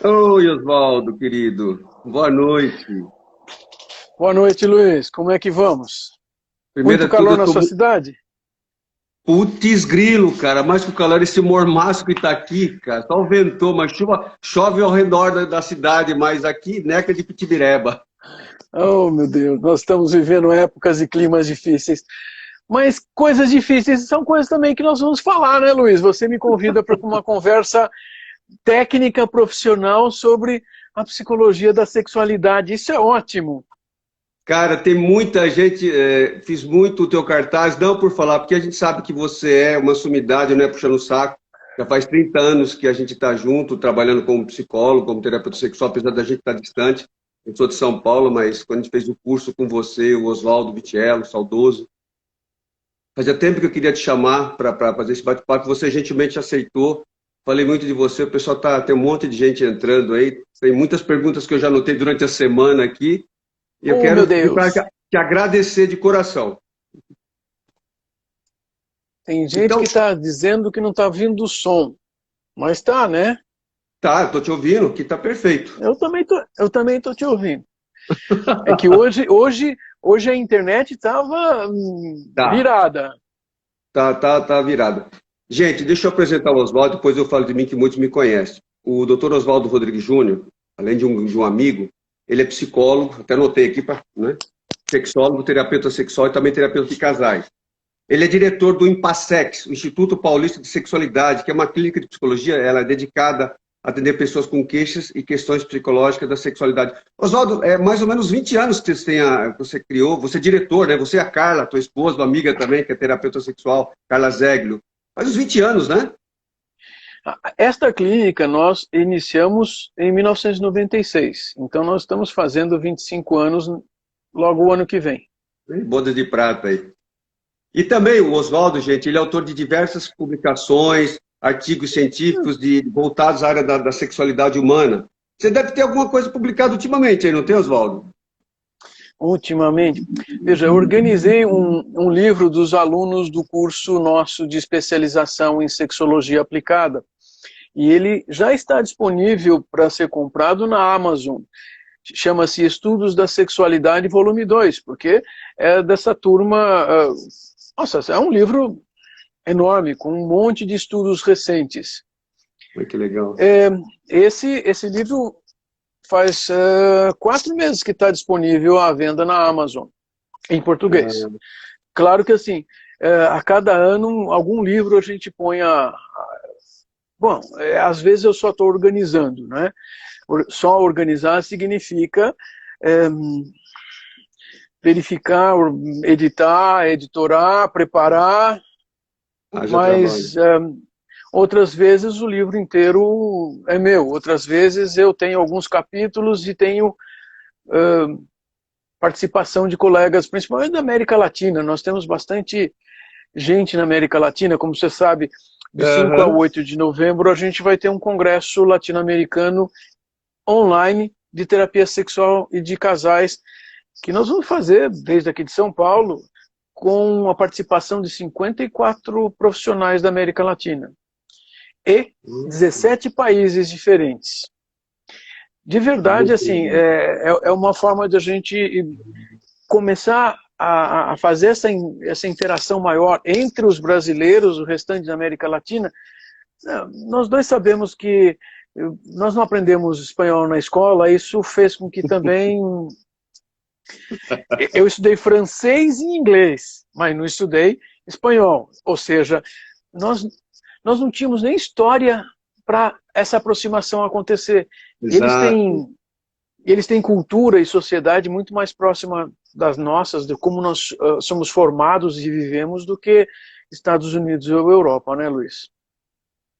Oi, Oswaldo, querido. Boa noite. Boa noite, Luiz. Como é que vamos? Primeiro Muito de tudo, calor eu na tô sua muito... cidade? Putz grilo, cara. Mais que o calor, esse mormaço que tá aqui, cara. Só o ventou, mas chuva, chove ao redor da cidade, mas aqui, neca de Pitibireba. Oh, meu Deus, nós estamos vivendo épocas e climas difíceis. Mas coisas difíceis são coisas também que nós vamos falar, né, Luiz? Você me convida para uma conversa técnica, profissional sobre a psicologia da sexualidade. Isso é ótimo. Cara, tem muita gente, fiz muito o teu cartaz, não por falar, porque a gente sabe que você é uma sumidade, não é puxando o saco. Já faz 30 anos que a gente está junto, trabalhando como psicólogo, como terapeuta sexual, apesar da gente estar distante. Eu sou de São Paulo, mas quando a gente fez o curso com você, o Oswaldo Vitiello, saudoso, fazia tempo que eu queria te chamar para fazer esse bate-papo, você gentilmente aceitou. Falei muito de você, o pessoal tem um monte de gente entrando aí, tem muitas perguntas que eu já anotei durante a semana aqui, e eu Oh, meu quero de verdade, Deus. te agradecer de coração. Tem gente que Então, está dizendo que não está vindo o som, mas tá, né? tá, estou te ouvindo, que tá perfeito. Eu também tô te ouvindo. É que hoje a internet estava Tá, virada. tá virado. Gente, deixa eu apresentar o Oswaldo, depois eu falo de mim que muitos me conhecem. O doutor Oswaldo Rodrigues Júnior, além de um amigo, ele é psicólogo, até anotei aqui, né? Sexólogo, terapeuta sexual e também terapeuta de casais. Ele é diretor do IMPASEX, o Instituto Paulista de Sexualidade, que é uma clínica de psicologia, ela é dedicada a atender pessoas com queixas e questões psicológicas da sexualidade. Oswaldo, é mais ou menos 20 anos que você criou, você é diretor, né? Você e a Carla, tua esposa, uma amiga também, que é terapeuta sexual, Carla Zeglio. Faz uns 20 anos, né? Esta clínica nós iniciamos em 1996, então nós estamos fazendo 25 anos logo o ano que vem. Bodas de prata aí. E também o Oswaldo, gente, ele é autor de diversas publicações, artigos científicos voltados à área da sexualidade humana. Você deve ter alguma coisa publicada ultimamente aí, não tem, Oswaldo? Ultimamente, veja, eu organizei um livro dos alunos do curso nosso de especialização em sexologia aplicada, e ele já está disponível para ser comprado na Amazon. Chama-se Estudos da Sexualidade, volume 2, porque é dessa turma. Nossa, é um livro enorme, com um monte de estudos recentes. Ai, que legal. Esse livro faz 4 meses que está disponível à venda na Amazon, em português. Ah, Claro que assim, a cada ano, algum livro a gente põe a. Bom, às vezes eu só estou organizando, né? Só organizar significa é, verificar, editar, editorar, preparar, haja trabalho. mas outras vezes o livro inteiro é meu, outras vezes eu tenho alguns capítulos e tenho participação de colegas, principalmente da América Latina. Nós temos bastante gente na América Latina, como você sabe, de 5 a Aham. 8 de novembro a gente vai ter um congresso latino-americano online de terapia sexual e de casais, que nós vamos fazer desde aqui de São Paulo, com a participação de 54 profissionais da América Latina e 17 países diferentes. De verdade, Muito assim, legal. é uma forma de a gente começar a fazer essa interação maior entre os brasileiros, o restante da América Latina. Nós dois sabemos que nós não aprendemos espanhol na escola, isso fez com que também. Eu estudei francês e inglês, mas não estudei espanhol. Ou seja, nós, nós não tínhamos nem história para essa aproximação acontecer. Eles Exato. têm, eles têm cultura e sociedade muito mais próxima das nossas, de como nós somos formados e vivemos, do que Estados Unidos ou Europa, né, Luiz?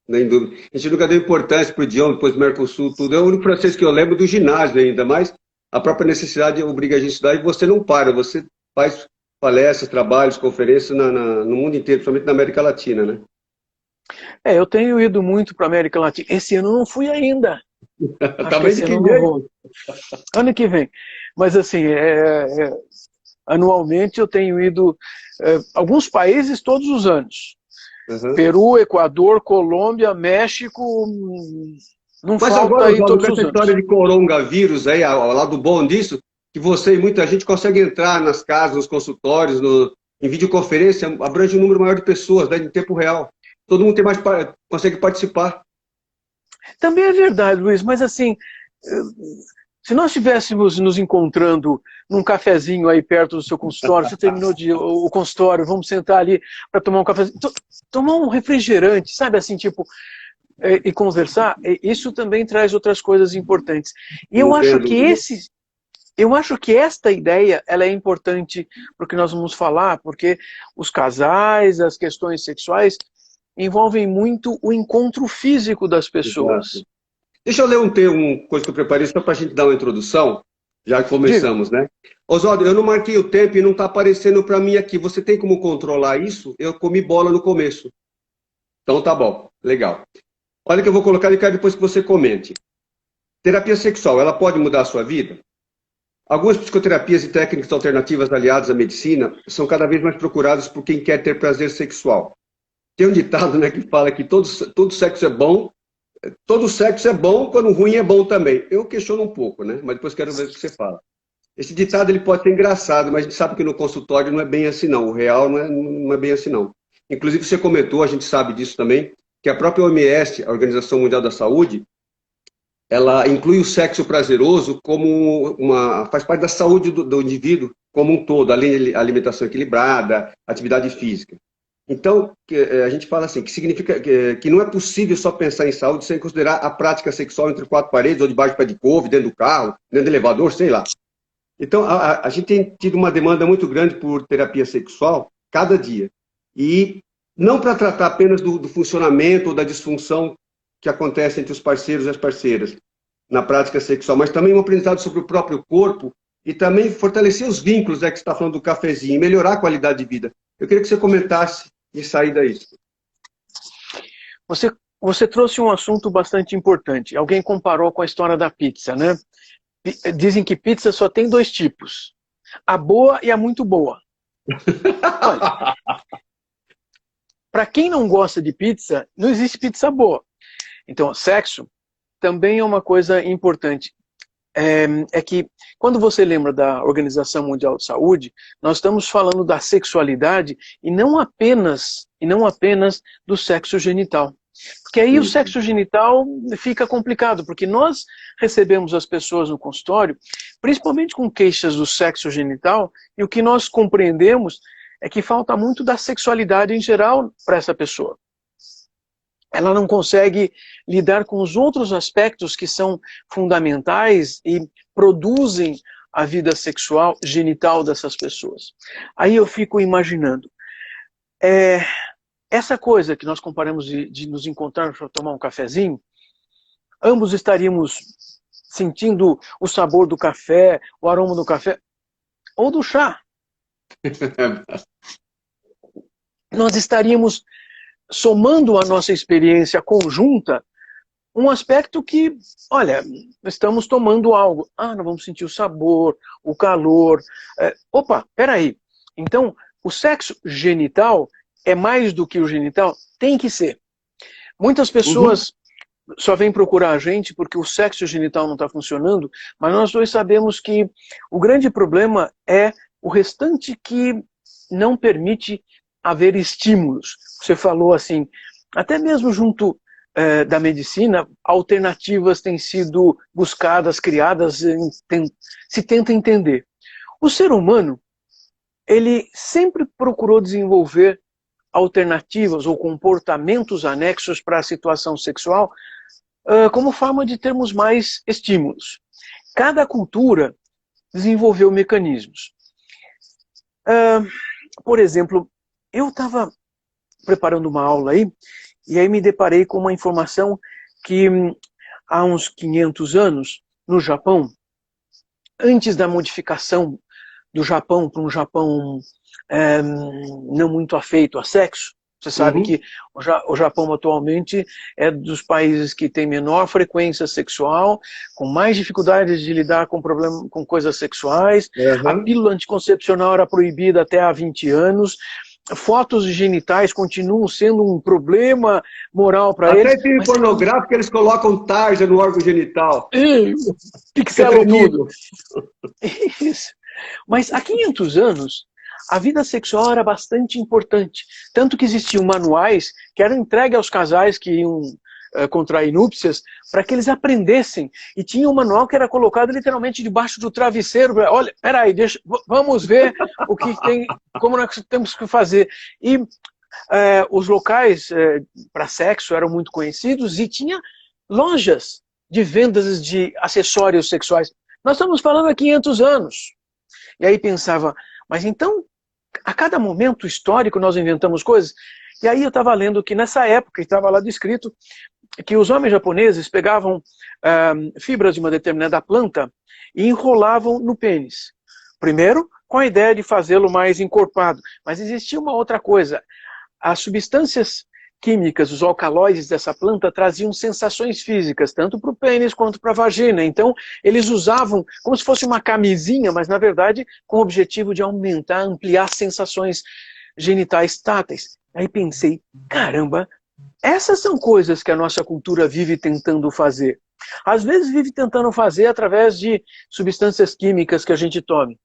Nem dúvida. A gente nunca deu importância para o idioma, depois do Mercosul, tudo. É o único francês que eu lembro do ginásio ainda, mas a própria necessidade obriga a gente a estudar e você não para, você faz palestras, trabalhos, conferências no mundo inteiro, principalmente na América Latina, né? Eu tenho ido muito para a América Latina. Esse ano não fui ainda. Acho que Também de esse que ano não vem. vou. Ano que vem. Mas assim, anualmente eu tenho ido alguns países todos os anos. Uhum. Peru, Equador, Colômbia, México, Não Mas falta agora, aí Oswaldo, com todos os essa história anos. de coronavírus aí, ao lado bom disso, que você e muita gente consegue entrar nas casas, nos consultórios, em videoconferência, abrange um número maior de pessoas, né, em tempo real. Todo mundo consegue participar. Também é verdade, Luiz, mas assim, se nós estivéssemos nos encontrando num cafezinho aí perto do seu consultório, você terminou o consultório, vamos sentar ali para tomar um cafezinho, tomar um refrigerante, sabe assim, tipo, e conversar, isso também traz outras coisas importantes. E Entendo. eu acho que esta ideia ela é importante porque nós vamos falar, porque os casais, as questões sexuais envolvem muito o encontro físico das pessoas. Exato. Deixa eu ler uma coisa que eu preparei só para a gente dar uma introdução, já que Diga. começamos, né? Oswaldo, eu não marquei o tempo e não está aparecendo para mim aqui. Você tem como controlar isso? Eu comi bola no começo. Então tá bom, legal. Olha que eu vou colocar e quero depois que você comente. Terapia sexual, ela pode mudar a sua vida? Algumas psicoterapias e técnicas alternativas aliadas à medicina são cada vez mais procuradas por quem quer ter prazer sexual. Tem um ditado, né, que fala que todo sexo é bom, todo sexo é bom quando o ruim é bom também. Eu questiono um pouco, né, mas depois quero ver o que você fala. Esse ditado ele pode ser engraçado, mas a gente sabe que no consultório não é bem assim não, o real não é bem assim não. Inclusive você comentou, a gente sabe disso também, que a própria OMS, a Organização Mundial da Saúde, ela inclui o sexo prazeroso como faz parte da saúde do indivíduo como um todo, além de alimentação equilibrada, atividade física. Então, a gente fala assim, que significa que não é possível só pensar em saúde sem considerar a prática sexual entre quatro paredes, ou debaixo de pé de couve, dentro do carro, dentro do elevador, sei lá. Então, a gente tem tido uma demanda muito grande por terapia sexual cada dia. E não para tratar apenas do funcionamento ou da disfunção que acontece entre os parceiros e as parceiras na prática sexual, mas também um aprendizado sobre o próprio corpo e também fortalecer os vínculos, que você está falando do cafezinho, e melhorar a qualidade de vida. Eu queria que você comentasse e sair daí. Você trouxe um assunto bastante importante. Alguém comparou com a história da pizza, né? Dizem que pizza só tem dois tipos. A boa e a muito boa. Olha, para quem não gosta de pizza, não existe pizza boa. Então, sexo também é uma coisa importante. É que quando você lembra da Organização Mundial de Saúde, nós estamos falando da sexualidade e não apenas do sexo genital. Porque aí o sexo genital fica complicado, porque nós recebemos as pessoas no consultório, principalmente com queixas do sexo genital, e o que nós compreendemos é que falta muito da sexualidade em geral para essa pessoa. Ela não consegue lidar com os outros aspectos que são fundamentais e produzem a vida sexual genital dessas pessoas. Aí eu fico imaginando, essa coisa que nós comparamos de nos encontrar para tomar um cafezinho, ambos estaríamos sentindo o sabor do café, o aroma do café, ou do chá. Nós estaríamos somando a nossa experiência conjunta um aspecto que, olha, estamos tomando algo. Ah, nós vamos sentir o sabor, o calor. Opa, peraí. Então, o sexo genital é mais do que o genital? Tem que ser. Muitas pessoas só vêm procurar a gente porque o sexo genital não está funcionando, mas nós dois sabemos que o grande problema é o restante que não permite haver estímulos. Você falou assim, até mesmo junto da medicina, alternativas têm sido buscadas, criadas, se tenta entender. O ser humano, ele sempre procurou desenvolver alternativas ou comportamentos anexos para a situação sexual como forma de termos mais estímulos. Cada cultura desenvolveu mecanismos. Por exemplo, eu estava preparando uma aula aí, e aí me deparei com uma informação que há uns 500 anos, no Japão, antes da modificação do Japão para um Japão não muito afeito a sexo, você sabe que o Japão atualmente é dos países que tem menor frequência sexual, com mais dificuldades de lidar com coisas sexuais. A pílula anticoncepcional era proibida até há 20 anos. fotos genitais continuam sendo um problema moral para eles. Até filme pornográfico eles colocam tarja no órgão genital. Pixelam tudo. Isso. Mas há 500 anos, a vida sexual era bastante importante. Tanto que existiam manuais que eram entregues aos casais que iam contrair núpcias para que eles aprendessem. E tinha um manual que era colocado literalmente debaixo do travesseiro. Olha, peraí, vamos ver o que tem, como nós temos que fazer. E os locais para sexo eram muito conhecidos e tinha lojas de vendas de acessórios sexuais. Nós estamos falando há 500 anos. E aí pensava, mas então, a cada momento histórico nós inventamos coisas? E aí eu estava lendo que nessa época, estava lá descrito, que os homens japoneses pegavam fibras de uma determinada planta e enrolavam no pênis. Primeiro, com a ideia de fazê-lo mais encorpado. Mas existia uma outra coisa. As substâncias químicas, os alcaloides dessa planta traziam sensações físicas, tanto para o pênis quanto para a vagina. Então, eles usavam como se fosse uma camisinha, mas na verdade com o objetivo de aumentar, ampliar sensações genitais táteis. Aí pensei, caramba, essas são coisas que a nossa cultura vive tentando fazer. Às vezes vive tentando fazer através de substâncias químicas que a gente tome.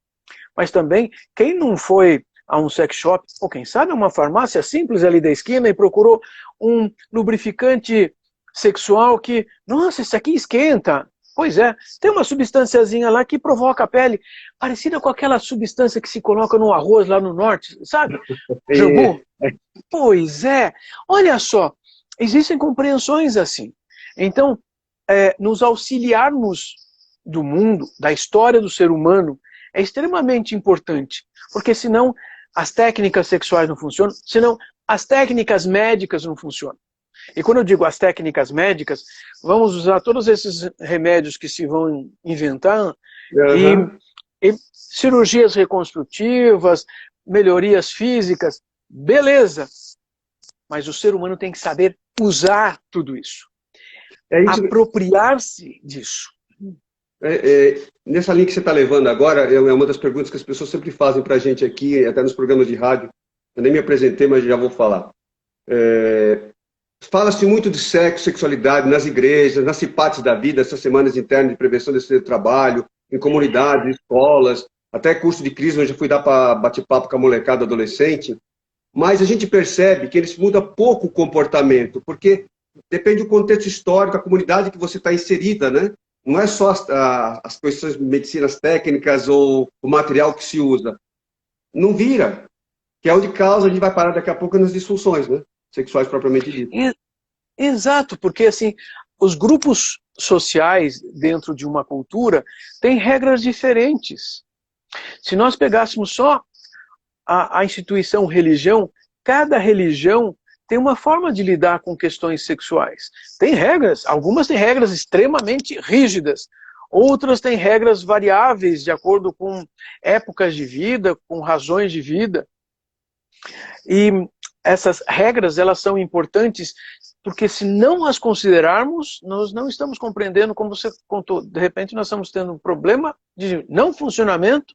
Mas também, quem não foi a um sex shop, ou quem sabe uma farmácia simples ali da esquina e procurou um lubrificante sexual que, nossa, isso aqui esquenta. Pois é, tem uma substânciazinha lá que provoca a pele, parecida com aquela substância que se coloca no arroz lá no norte, sabe? Jambu. Pois é, olha só, existem compreensões assim. Então, nos auxiliarmos do mundo, da história do ser humano, é extremamente importante, porque senão as técnicas sexuais não funcionam, senão as técnicas médicas não funcionam. E quando eu digo as técnicas médicas, vamos usar todos esses remédios que se vão inventar, e cirurgias reconstrutivas, melhorias físicas, beleza. Mas o ser humano tem que saber usar tudo isso. Apropriar-se disso. Nessa linha que você está levando agora, é uma das perguntas que as pessoas sempre fazem para a gente aqui, até nos programas de rádio. Eu nem me apresentei, mas já vou falar. Fala-se muito de sexo, sexualidade nas igrejas, nas CIPATs da vida, essas semanas internas de prevenção desse trabalho, em comunidades, escolas, até curso de crisma, eu já fui dar para bate-papo com a molecada adolescente. Mas a gente percebe que eles mudam pouco o comportamento, porque depende do contexto histórico, a comunidade que você está inserida, né? Não é só as questões de medicinas técnicas ou o material que se usa. Não vira. Que é onde causa, a gente vai parar daqui a pouco nas disfunções, né? Sexuais propriamente ditas. Exato, porque assim, os grupos sociais dentro de uma cultura têm regras diferentes. Se nós pegássemos só a instituição religião, cada religião tem uma forma de lidar com questões sexuais. Tem regras, algumas têm regras extremamente rígidas, outras têm regras variáveis de acordo com épocas de vida, com razões de vida. E essas regras, elas são importantes porque se não as considerarmos, nós não estamos compreendendo, como você contou, de repente nós estamos tendo um problema de não funcionamento,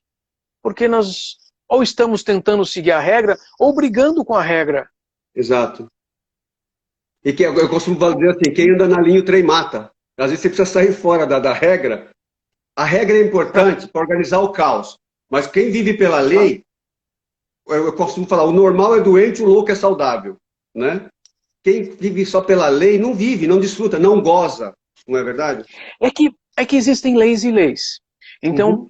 porque nós ou estamos tentando seguir a regra, ou brigando com a regra. Exato. E que eu costumo dizer assim, quem anda na linha o trem mata. Às vezes você precisa sair fora da regra. A regra é importante para organizar o caos. Mas quem vive pela lei, eu costumo falar, o normal é doente, o louco é saudável. Né? Quem vive só pela lei não vive, não desfruta, não goza. Não é verdade? É que existem leis e leis. Então,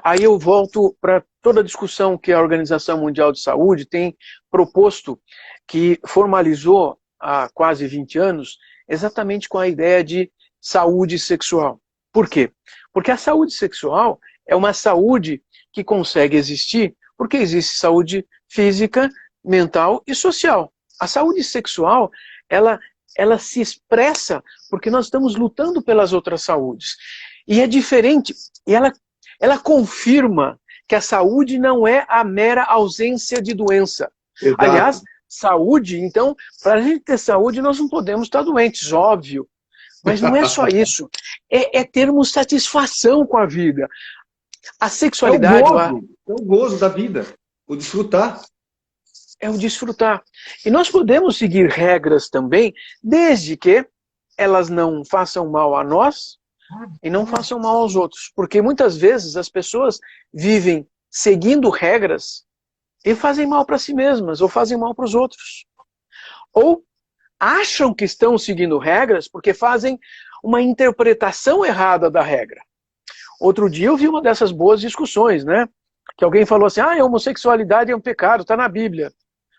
aí eu volto para toda a discussão que a Organização Mundial de Saúde tem proposto, que formalizou há quase 20 anos, exatamente com a ideia de saúde sexual. Por quê? Porque a saúde sexual é uma saúde que consegue existir porque existe saúde física, mental e social. A saúde sexual, ela se expressa porque nós estamos lutando pelas outras saúdes. E é diferente, e ela confirma que a saúde não é a mera ausência de doença. Exato. Aliás, saúde, então, para a gente ter saúde, nós não podemos estar doentes, óbvio. Mas não é só isso. É termos satisfação com a vida. A sexualidade... É o gozo da vida, o desfrutar. é o desfrutar. E nós podemos seguir regras também, desde que elas não façam mal a nós e não façam mal aos outros. Porque muitas vezes as pessoas vivem seguindo regras e fazem mal para si mesmas, ou fazem mal para os outros. Ou acham que estão seguindo regras porque fazem uma interpretação errada da regra. Outro dia eu vi uma dessas boas discussões, né? Que alguém falou assim, a homossexualidade é um pecado, está na Bíblia.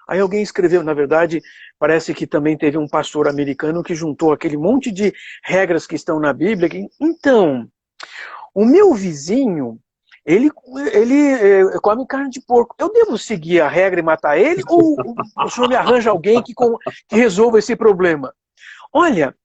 Aí alguém escreveu, na verdade, parece que também teve um pastor americano que juntou aquele monte de regras que estão na Bíblia. Então, o meu vizinho, ele come carne de porco. Eu devo seguir a regra e matar ele? Ou o senhor me arranja alguém que resolva esse problema? Olha,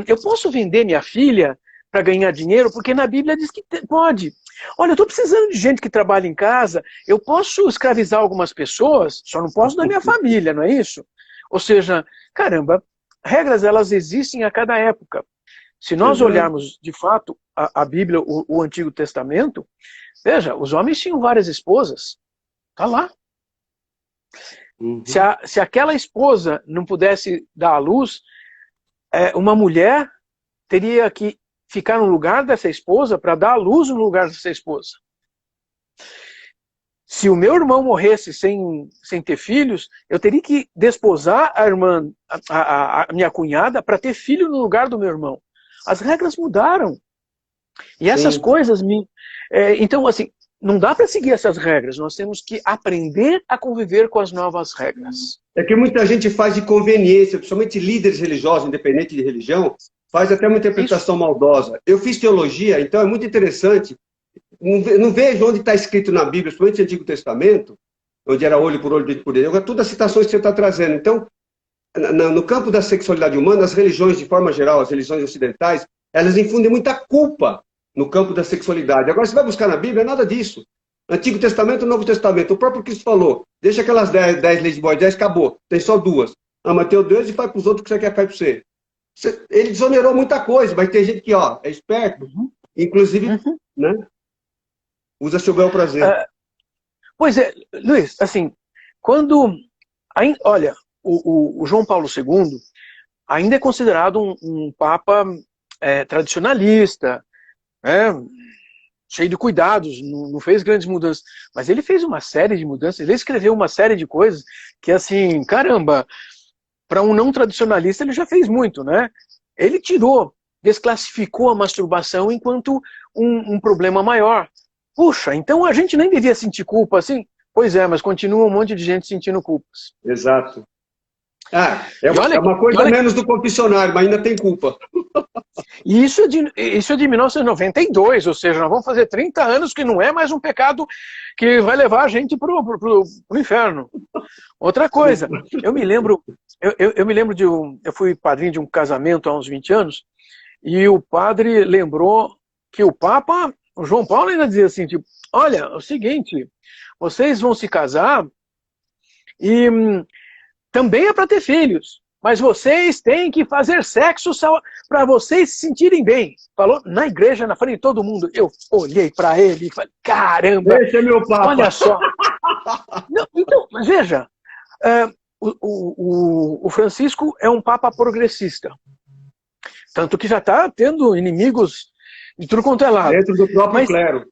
eu posso vender minha filha para ganhar dinheiro? Porque na Bíblia diz que pode. Olha, eu estou precisando de gente que trabalha em casa, eu posso escravizar algumas pessoas, só não posso da minha família, não é isso? Ou seja, caramba, regras elas existem a cada época. Se nós olharmos, de fato, a Bíblia, o Antigo Testamento, veja, os homens tinham várias esposas. Está lá. Uhum. Se aquela esposa não pudesse dar à luz, uma mulher teria que ficar no lugar dessa esposa para dar à luz no lugar dessa esposa. Se o meu irmão morresse sem ter filhos, eu teria que desposar a irmã, a minha cunhada, para ter filho no lugar do meu irmão. As regras mudaram. E essas coisas me... então, assim, não dá para seguir essas regras. Nós temos que aprender a conviver com as novas regras. É que muita gente faz de conveniência, principalmente líderes religiosos, independente de religião, faz até uma interpretação maldosa. Eu fiz teologia, então é muito interessante. Não vejo onde está escrito na Bíblia, principalmente no Antigo Testamento, onde era olho por olho, dente por dente. Agora, todas as citações que você está trazendo. Então, no campo da sexualidade humana, as religiões, de forma geral, as religiões ocidentais, elas infundem muita culpa no campo da sexualidade. Agora, você vai buscar na Bíblia, é nada disso. Antigo Testamento e Novo Testamento. O próprio Cristo falou, deixa aquelas 10 leis de Moisés, acabou. Tem só 2. Ama teu Deus e faz para os outros o que você quer, faz para você. Ele desonerou muita coisa, mas tem gente que é esperto, inclusive, né, usa seu bel prazer. Pois é, Luiz, assim, quando... Olha, o João Paulo II ainda é considerado um papa tradicionalista, cheio de cuidados, não fez grandes mudanças, mas ele fez uma série de mudanças, ele escreveu uma série de coisas que, assim, caramba, para um não tradicionalista ele já fez muito, né? Ele desclassificou a masturbação enquanto um problema maior. Puxa, então a gente nem devia sentir culpa assim? Pois é, mas continua um monte de gente sentindo culpas. Exato. É uma coisa menos do confessionário, mas ainda tem culpa. E isso é de 1992, ou seja, nós vamos fazer 30 anos que não é mais um pecado que vai levar a gente pro inferno. Outra coisa, eu me lembro eu fui padrinho de um casamento há uns 20 anos, e o padre lembrou que o Papa, o João Paulo ainda dizia assim, tipo, olha, é o seguinte, vocês vão se casar e também é para ter filhos, mas vocês têm que fazer sexo para vocês se sentirem bem. Falou na igreja, na frente de todo mundo. Eu olhei para ele e falei, caramba, esse é meu Papa. Olha só. Não, então, mas veja, o Francisco é um Papa progressista. Tanto que já está tendo inimigos de tudo quanto é lado. Dentro do próprio clero.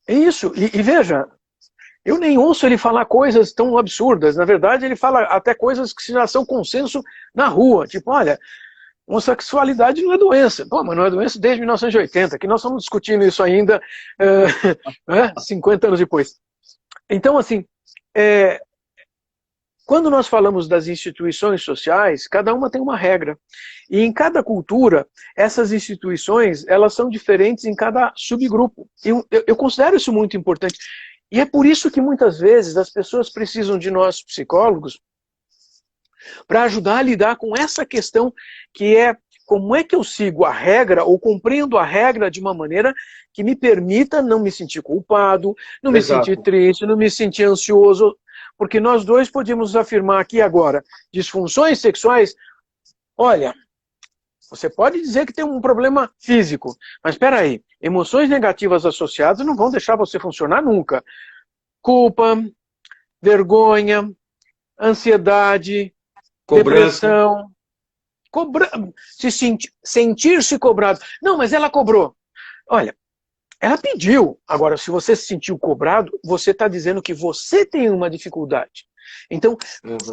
Isso, e veja, eu nem ouço ele falar coisas tão absurdas. Na verdade, ele fala até coisas que já são consenso na rua. Tipo, olha, homossexualidade não é doença. Pô, mas não é doença desde 1980, que nós estamos discutindo isso ainda 50 anos depois. Então, assim, quando nós falamos das instituições sociais, cada uma tem uma regra. E em cada cultura, essas instituições, elas são diferentes em cada subgrupo. Eu considero isso muito importante. E é por isso que muitas vezes as pessoas precisam de nós psicólogos para ajudar a lidar com essa questão que é como é que eu sigo a regra ou compreendo a regra de uma maneira que me permita não me sentir culpado, não me sentir triste, não me sentir ansioso, porque nós dois podemos afirmar aqui agora, disfunções sexuais, olha, você pode dizer que tem um problema físico, mas espera aí, emoções negativas associadas não vão deixar você funcionar nunca. Culpa, vergonha, ansiedade, Cobrança. depressão, sentir-se cobrado. Não, mas ela cobrou. Olha, ela pediu. Agora, se você se sentiu cobrado, você está dizendo que você tem uma dificuldade. Então,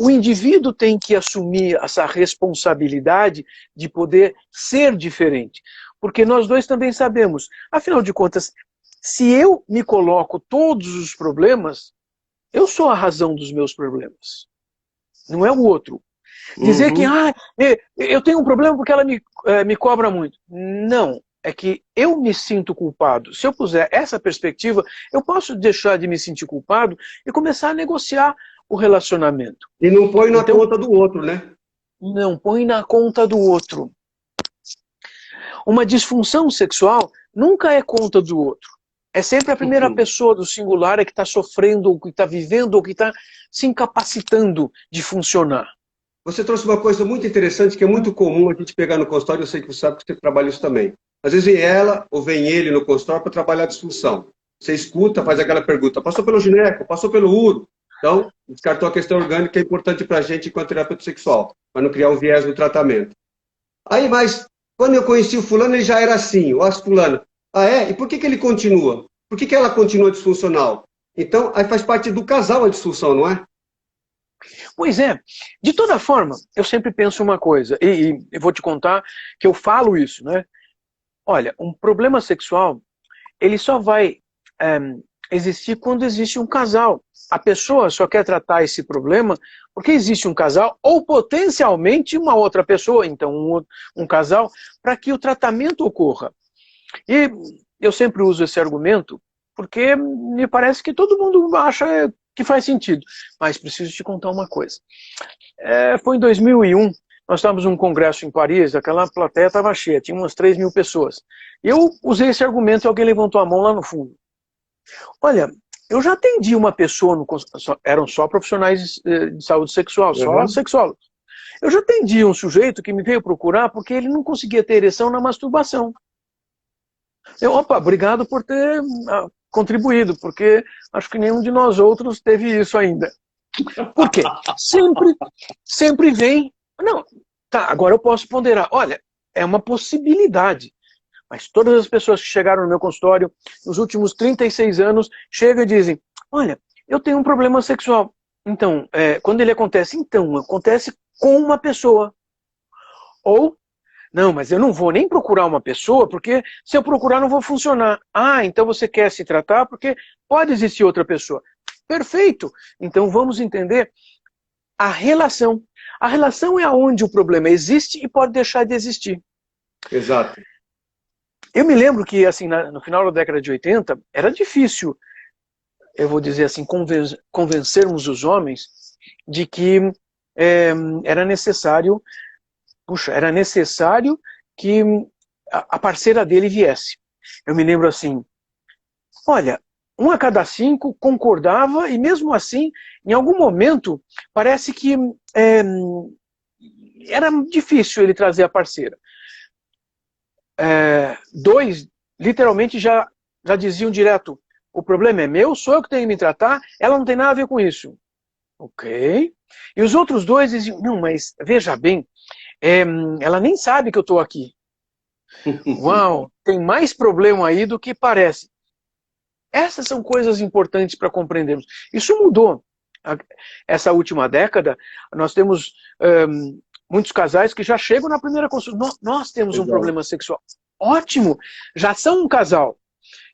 o indivíduo tem que assumir essa responsabilidade de poder ser diferente. Porque nós dois também sabemos, afinal de contas, se eu me coloco todos os problemas, eu sou a razão dos meus problemas. Não é o outro. Dizer que eu tenho um problema porque ela me cobra muito. Não. É que eu me sinto culpado. Se eu puser essa perspectiva, eu posso deixar de me sentir culpado e começar a negociar o relacionamento. E não põe na conta do outro, né? Não põe na conta do outro. Uma disfunção sexual nunca é conta do outro. É sempre a primeira pessoa do singular que está sofrendo, ou que está vivendo, ou que está se incapacitando de funcionar. Você trouxe uma coisa muito interessante, que é muito comum a gente pegar no consultório, eu sei que você sabe que você trabalha isso também. Às vezes vem ela ou vem ele no consultório para trabalhar a disfunção. Você escuta, faz aquela pergunta, passou pelo gineco, passou pelo uro. Então, descartou a questão orgânica, que é importante para a gente enquanto terapeuta sexual, para não criar um viés no tratamento. Aí, mas, quando eu conheci o fulano, ele já era assim, ou as fulana. Ah, é? E por que ele continua? Por que ela continua disfuncional? Então, aí faz parte do casal a disfunção, não é? Pois é. De toda forma, eu sempre penso uma coisa, e eu vou te contar que eu falo isso, né? Olha, um problema sexual, ele só vai existir quando existe um casal. A pessoa só quer tratar esse problema porque existe um casal ou potencialmente uma outra pessoa, então um casal, para que o tratamento ocorra. E eu sempre uso esse argumento porque me parece que todo mundo acha que faz sentido. Mas preciso te contar uma coisa. Foi em 2001, nós estávamos num congresso em Paris, aquela plateia estava cheia, tinha umas 3.000 pessoas. Eu usei esse argumento e alguém levantou a mão lá no fundo. Olha, eu já atendi uma pessoa, eram só profissionais de saúde sexual, só sexólogos. Eu já atendi um sujeito que me veio procurar porque ele não conseguia ter ereção na masturbação. Opa, obrigado por ter contribuído, porque acho que nenhum de nós outros teve isso ainda. Por quê? Sempre vem... Não, tá, agora eu posso ponderar. Olha, é uma possibilidade. Mas todas as pessoas que chegaram no meu consultório nos últimos 36 anos chegam e dizem, olha, eu tenho um problema sexual. Então, quando ele acontece? Então, acontece com uma pessoa. Ou, não, mas eu não vou nem procurar uma pessoa, porque se eu procurar não vou funcionar. Ah, então você quer se tratar porque pode existir outra pessoa. Perfeito. Então vamos entender a relação. A relação é onde o problema existe e pode deixar de existir. Exato. Eu me lembro que, assim, no final da década de 80, era difícil, eu vou dizer assim, convencermos os homens de que era necessário que a parceira dele viesse. Eu me lembro assim, olha, 1 a cada 5 concordava e mesmo assim, em algum momento, parece que era difícil ele trazer a parceira. 2, literalmente, já diziam direto, o problema é meu, sou eu que tenho que me tratar, ela não tem nada a ver com isso. Ok. E os outros 2 diziam, não, mas veja bem, ela nem sabe que eu estou aqui. Uau, tem mais problema aí do que parece. Essas são coisas importantes para compreendermos. Isso mudou. Essa última década, nós temos muitos casais que já chegam na primeira consulta. Nós temos um problema sexual. Ótimo, já são um casal.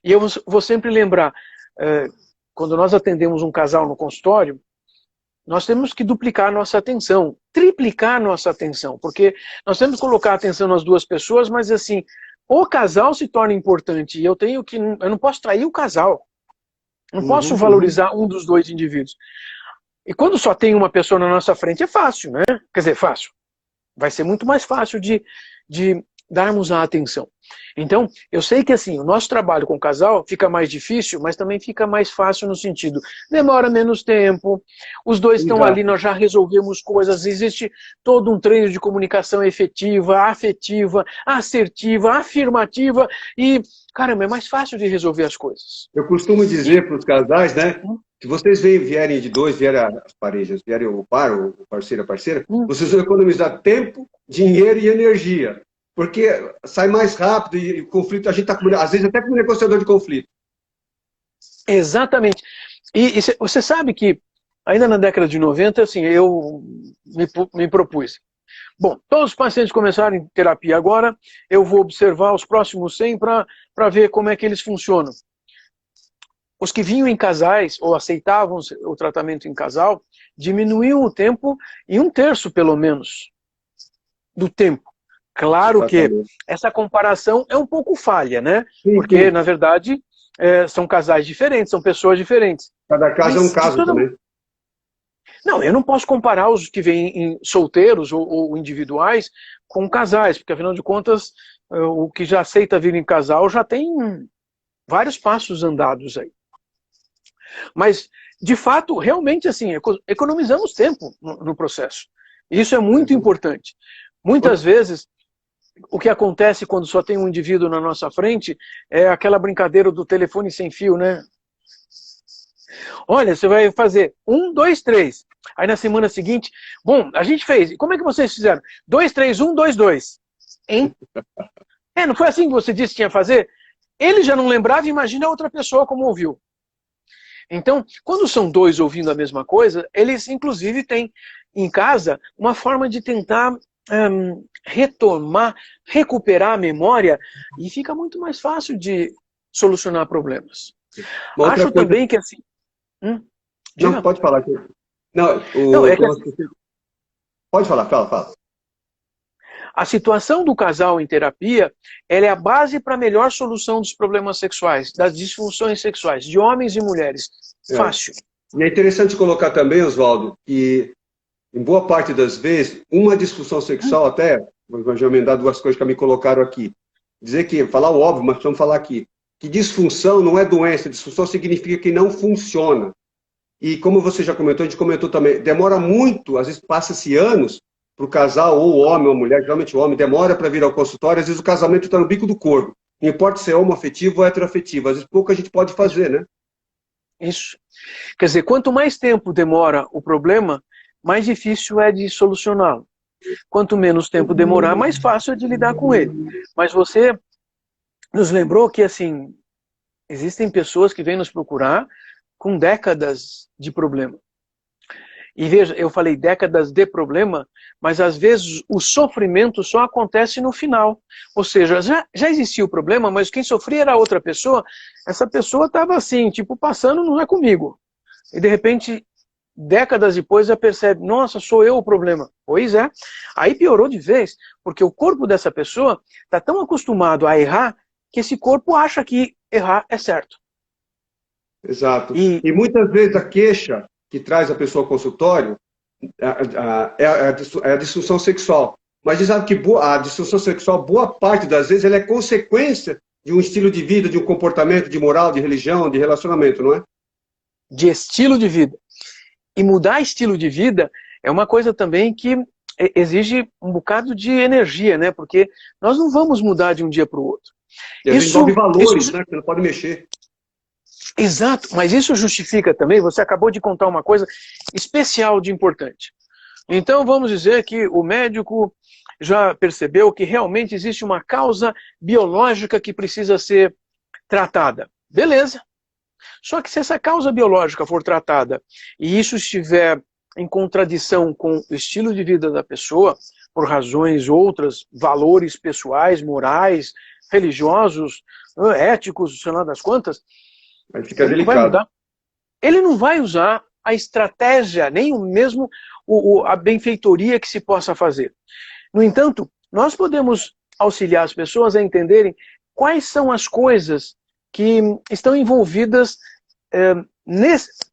E eu vou sempre lembrar, quando nós atendemos um casal no consultório, nós temos que duplicar a nossa atenção, triplicar a nossa atenção, porque nós temos que colocar atenção nas 2 pessoas, mas assim, o casal se torna importante e eu não posso trair o casal. Não posso valorizar um dos 2 indivíduos. E quando só tem uma pessoa na nossa frente é fácil, né? Quer dizer, fácil. Vai ser muito mais fácil de darmos a atenção. Então, eu sei que assim, o nosso trabalho com o casal fica mais difícil, mas também fica mais fácil no sentido, demora menos tempo, os 2 estão ali, nós já resolvemos coisas, existe todo um treino de comunicação efetiva, afetiva, assertiva, afirmativa e, caramba, é mais fácil de resolver as coisas. Eu costumo dizer para os casais, né, Se vocês vierem de dois, vierem as parejas, vierem o par, o parceiro, a parceira, vocês vão economizar tempo, dinheiro e energia. Porque sai mais rápido e o conflito, a gente está, às vezes, até com negociador de conflito. Exatamente. E você sabe que, ainda na década de 90, assim, eu me propus. Bom, todos os pacientes começarem terapia agora, eu vou observar os próximos 100 para ver como é que eles funcionam. Os que vinham em casais, ou aceitavam o tratamento em casal, diminuíam o tempo em 1/3, pelo menos, do tempo. Claro que essa comparação é um pouco falha, né? Sim, porque, sim. na verdade, são casais diferentes, são pessoas diferentes. Cada caso é um caso também. Não, eu não posso comparar os que vêm solteiros ou individuais com casais, porque, afinal de contas, o que já aceita vir em casal já tem vários passos andados aí. Mas, de fato, realmente, assim, economizamos tempo no processo. Isso é muito importante. Muitas vezes, o que acontece quando só tem um indivíduo na nossa frente é aquela brincadeira do telefone sem fio, né? Olha, você vai fazer 1, 2, 3. Aí na semana seguinte, bom, a gente fez. Como é que vocês fizeram? 2, 3, 1, 2, 2. Hein? Não foi assim que você disse que ia fazer? Ele já não lembrava, imagina a outra pessoa como ouviu. Então, quando são dois ouvindo a mesma coisa, eles inclusive têm em casa uma forma de tentar recuperar a memória, e fica muito mais fácil de solucionar problemas. Acho também que assim... Não, pode falar. Não, Pode falar, fala. A situação do casal em terapia, ela é a base para a melhor solução dos problemas sexuais, das disfunções sexuais, de homens e mulheres. Fácil. E é interessante colocar também, Oswaldo, que em boa parte das vezes, uma disfunção sexual, até, vou emendar duas coisas que me colocaram aqui. Dizer que, falar o óbvio, mas vamos falar aqui, que disfunção não é doença, disfunção significa que não funciona. E como você já comentou, a gente comentou também, demora muito, às vezes passa-se anos, para o casal, ou o homem ou a mulher, geralmente o homem, demora para vir ao consultório, às vezes o casamento está no bico do corvo. Não importa se é homoafetivo ou heteroafetivo, às vezes pouco a gente pode fazer, né? Isso. Quer dizer, quanto mais tempo demora o problema, mais difícil é de solucioná-lo. Quanto menos tempo demorar, mais fácil é de lidar com ele. Mas você nos lembrou que, assim, existem pessoas que vêm nos procurar com décadas de problema. E veja, eu falei décadas de problema, mas às vezes o sofrimento só acontece no final. Ou seja, já existia o problema, mas quem sofria era outra pessoa. Essa pessoa estava assim, tipo, passando, não é comigo. E de repente, décadas depois, já percebe, nossa, sou eu o problema. Pois é. Aí piorou de vez, porque o corpo dessa pessoa está tão acostumado a errar, que esse corpo acha que errar é certo. Exato. E muitas vezes a queixa que traz a pessoa ao consultório é a disfunção sexual. Mas você sabe que a disfunção sexual, boa parte das vezes, ela é consequência de um estilo de vida, de um comportamento, de moral, de religião, de relacionamento, não é? De estilo de vida. E mudar estilo de vida é uma coisa também que exige um bocado de energia, né? Porque nós não vamos mudar de um dia para o outro. E isso envolve valores, né? Que você não pode mexer. Exato, mas isso justifica também, você acabou de contar uma coisa especial de importante. Então vamos dizer que o médico já percebeu que realmente existe uma causa biológica que precisa ser tratada. Beleza. Só que se essa causa biológica for tratada e isso estiver em contradição com o estilo de vida da pessoa, por razões outras, valores pessoais, morais, religiosos, éticos, sei lá das quantas, aí fica delicado. Ele não vai usar a estratégia, nem mesmo a benfeitoria que se possa fazer. No entanto, nós podemos auxiliar as pessoas a entenderem quais são as coisas que estão envolvidas,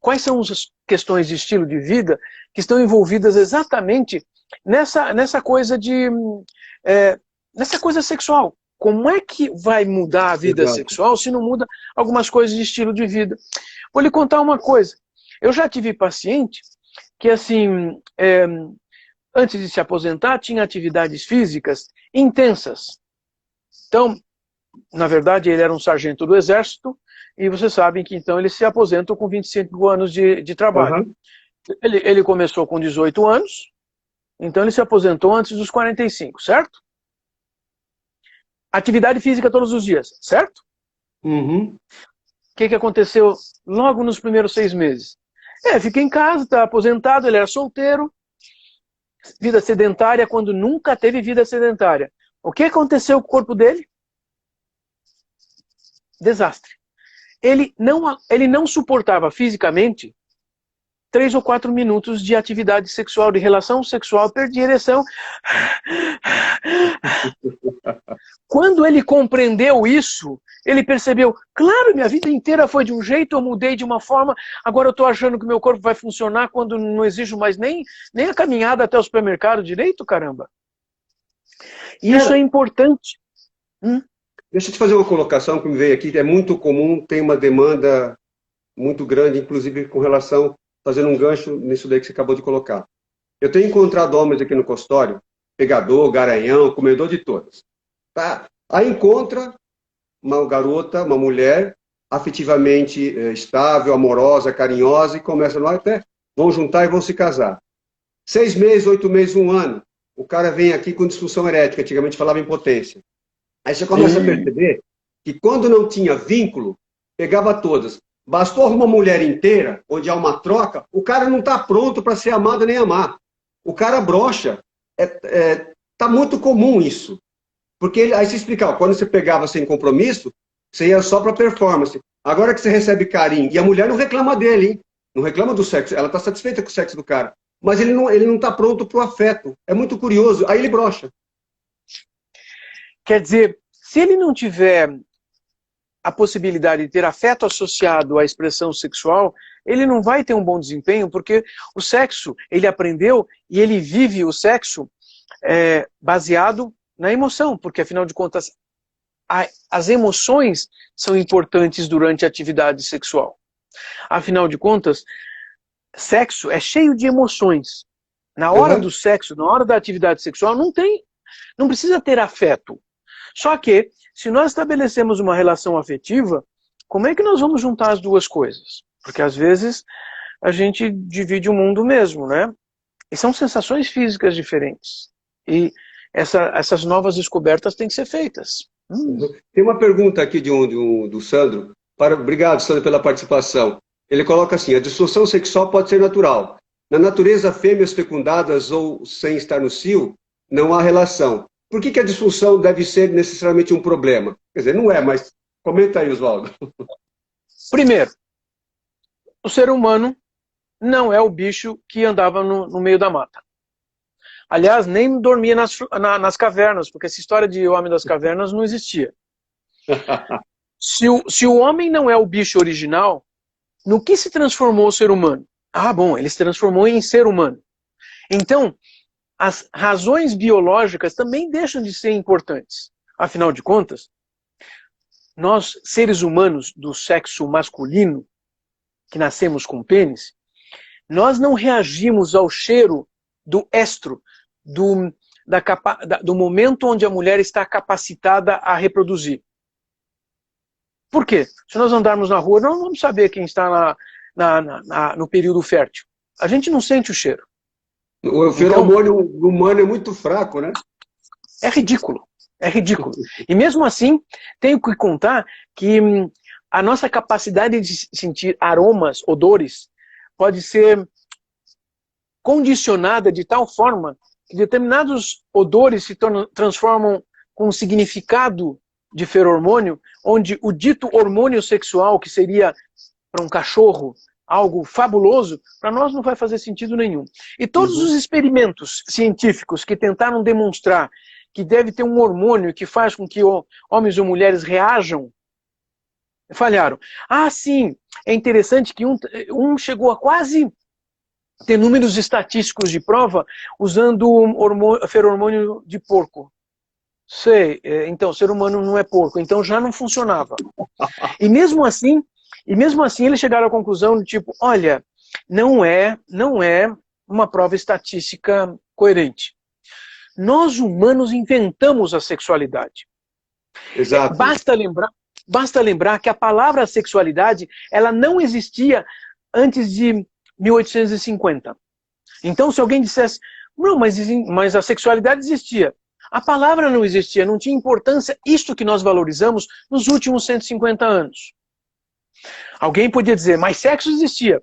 quais são as questões de estilo de vida que estão envolvidas exatamente nessa coisa nessa coisa sexual. Como é que vai mudar a vida sexual se não muda algumas coisas de estilo de vida? Vou lhe contar uma coisa. Eu já tive paciente que, assim, antes de se aposentar, tinha atividades físicas intensas. Então, Na verdade, ele era um sargento do exército, e vocês sabem que então ele se aposentou com 25 anos de trabalho. Uhum. Ele começou com 18 anos, então ele se aposentou antes dos 45, certo? Atividade física todos os dias, certo? Uhum. O que aconteceu logo nos primeiros 6 meses? Fica em casa, está aposentado, ele era solteiro, vida sedentária quando nunca teve vida sedentária. O que aconteceu com o corpo dele? Desastre. Ele não suportava fisicamente 3 ou 4 minutos de atividade sexual, de relação sexual, perdia a ereção. Quando ele compreendeu isso, ele percebeu, claro, minha vida inteira foi de um jeito, eu mudei de uma forma, agora eu estou achando que meu corpo vai funcionar quando não exijo mais nem a caminhada até o supermercado direito, caramba. Isso é importante. Deixa eu te fazer uma colocação que me veio aqui, que é muito comum, tem uma demanda muito grande, inclusive com relação, fazendo um gancho nisso daí que você acabou de colocar. Eu tenho encontrado homens aqui no consultório, pegador, garanhão, comedor de todas. Tá? Aí encontra uma garota, uma mulher, afetivamente estável, amorosa, carinhosa, e começa até, vão juntar e vão se casar. 6 meses, 8 meses, 1 ano, o cara vem aqui com disfunção erética, antigamente falava impotência. Aí você começa a perceber que quando não tinha vínculo, pegava todas. Bastou uma mulher inteira, onde há uma troca, o cara não está pronto para ser amado nem amar. O cara brocha. Tá muito comum isso. Porque aí se explicava, quando você pegava sem compromisso, você ia só para performance. Agora que você recebe carinho, e a mulher não reclama dele, hein? Não reclama do sexo, ela está satisfeita com o sexo do cara. Mas ele não está pronto para o afeto. É muito curioso. Aí ele brocha. Quer dizer, se ele não tiver a possibilidade de ter afeto associado à expressão sexual, ele não vai ter um bom desempenho, porque o sexo, ele aprendeu e ele vive o sexo baseado na emoção, porque afinal de contas, as emoções são importantes durante a atividade sexual. Afinal de contas, sexo é cheio de emoções. Na hora do sexo, na hora da atividade sexual, não precisa ter afeto. Só que, se nós estabelecemos uma relação afetiva, como é que nós vamos juntar as duas coisas? Porque às vezes a gente divide o mundo mesmo, né? E são sensações físicas diferentes. E essas novas descobertas têm que ser feitas. Tem uma pergunta aqui do Sandro. Obrigado, Sandro, pela participação. Ele coloca assim, a disfunção sexual pode ser natural. Na natureza, fêmeas fecundadas ou sem estar no cio, não há relação. Por que a disfunção deve ser necessariamente um problema? Quer dizer, não é, mas comenta aí, Oswaldo. Primeiro, o ser humano não é o bicho que andava no meio da mata. Aliás, nem dormia nas cavernas, porque essa história de homem das cavernas não existia. Se o homem não é o bicho original, no que se transformou o ser humano? Ah, bom, ele se transformou em ser humano. Então, as razões biológicas também deixam de ser importantes. Afinal de contas, nós, seres humanos do sexo masculino, que nascemos com pênis, nós não reagimos ao cheiro do estro, do momento onde a mulher está capacitada a reproduzir. Por quê? Se nós andarmos na rua, não vamos saber quem está no período fértil. A gente não sente o cheiro. O feromônio humano é muito fraco, né? É ridículo. É ridículo. E mesmo assim, tenho que contar que a nossa capacidade de sentir aromas, odores, pode ser condicionada de tal forma que determinados odores se transformam com um significado de feromônio, onde o dito hormônio sexual, que seria para um cachorro algo fabuloso, para nós não vai fazer sentido nenhum. E todos os experimentos científicos que tentaram demonstrar que deve ter um hormônio que faz com que homens ou mulheres reajam, falharam. Ah, sim, é interessante que um chegou a quase ter números estatísticos de prova usando feromônio de porco. Sei, então, ser humano não é porco, então já não funcionava. E mesmo assim eles chegaram à conclusão de tipo, olha, não é uma prova estatística coerente. Nós humanos inventamos a sexualidade. Exato. Basta lembrar que a palavra sexualidade, ela não existia antes de 1850. Então, se alguém dissesse, não, mas a sexualidade existia. A palavra não existia, não tinha importância, isto que nós valorizamos nos últimos 150 anos. Alguém podia dizer, mas sexo existia.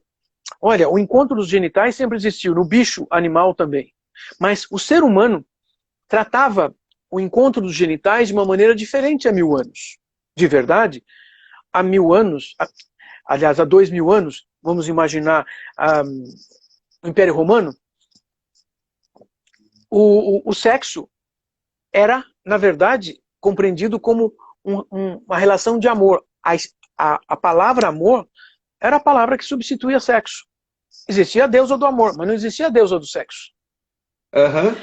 Olha, o encontro dos genitais sempre existiu, no bicho animal também. Mas o ser humano tratava o encontro dos genitais de uma maneira diferente há 1000 anos. De verdade, há 1000 anos, aliás, há 2000 anos, vamos imaginar o Império Romano, o sexo era, na verdade, compreendido como uma relação de amor. A palavra amor era a palavra que substituía sexo. Existia a deusa do amor, mas não existia a deusa do sexo. Uhum.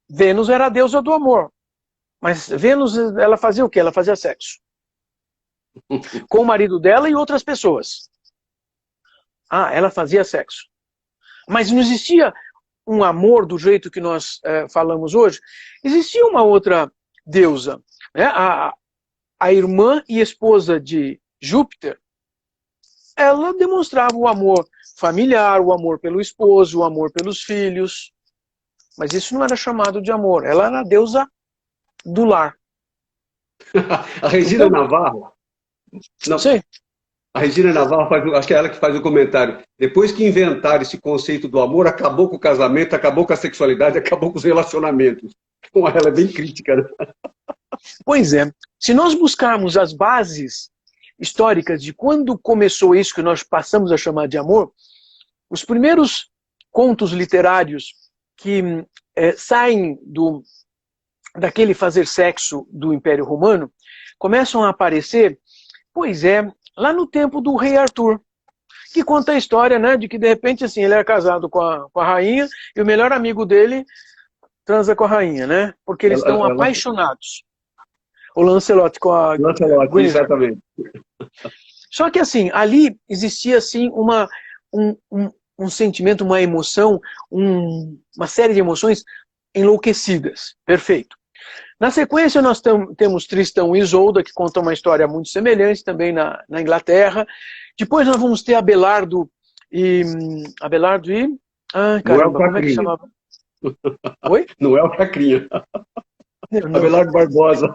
Vênus era a deusa do amor. Mas Vênus, ela fazia o quê? Ela fazia sexo. Com o marido dela e outras pessoas. Ela fazia sexo. Mas não existia um amor do jeito que nós falamos hoje. Existia uma outra deusa. Né? A irmã e esposa de Júpiter, ela demonstrava o amor familiar, o amor pelo esposo, o amor pelos filhos. Mas isso não era chamado de amor. Ela era a deusa do lar. A Regina Navarro... Não, sim. A Regina Navarro, acho que é ela que faz o comentário. Depois que inventaram esse conceito do amor, acabou com o casamento, acabou com a sexualidade, acabou com os relacionamentos. Então, ela é bem crítica, né? Pois é. Se nós buscarmos as bases históricas de quando começou isso que nós passamos a chamar de amor, os primeiros contos literários que saem daquele fazer sexo do Império Romano começam a aparecer, lá no tempo do rei Arthur, que conta a história, né, de que de repente assim, ele era casado com a rainha e o melhor amigo dele transa com a rainha, né? Porque eles estão apaixonados. O Lancelot com a Lancelot, exatamente. Só que assim, ali existia assim um sentimento, uma emoção, uma série de emoções enlouquecidas. Perfeito. Na sequência nós temos Tristão e Isolda, que contam uma história muito semelhante também na Inglaterra. Depois nós vamos ter Abelardo e... caramba, como é que chamava? Oi? Noel Cacrinha. Abelardo Barbosa.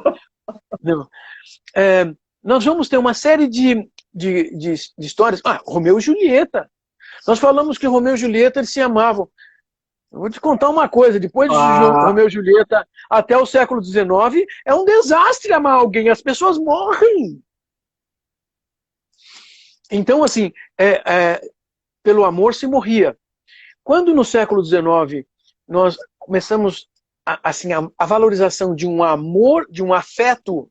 Não. Nós vamos ter uma série de histórias. Romeu e Julieta. Nós falamos que Romeu e Julieta eles se amavam. Eu vou te contar uma coisa, depois de Romeu e Julieta até o século XIX, é um desastre amar alguém, as pessoas morrem. Então, assim, pelo amor se morria. Quando no século XIX nós começamos a valorização de um amor, de um afeto,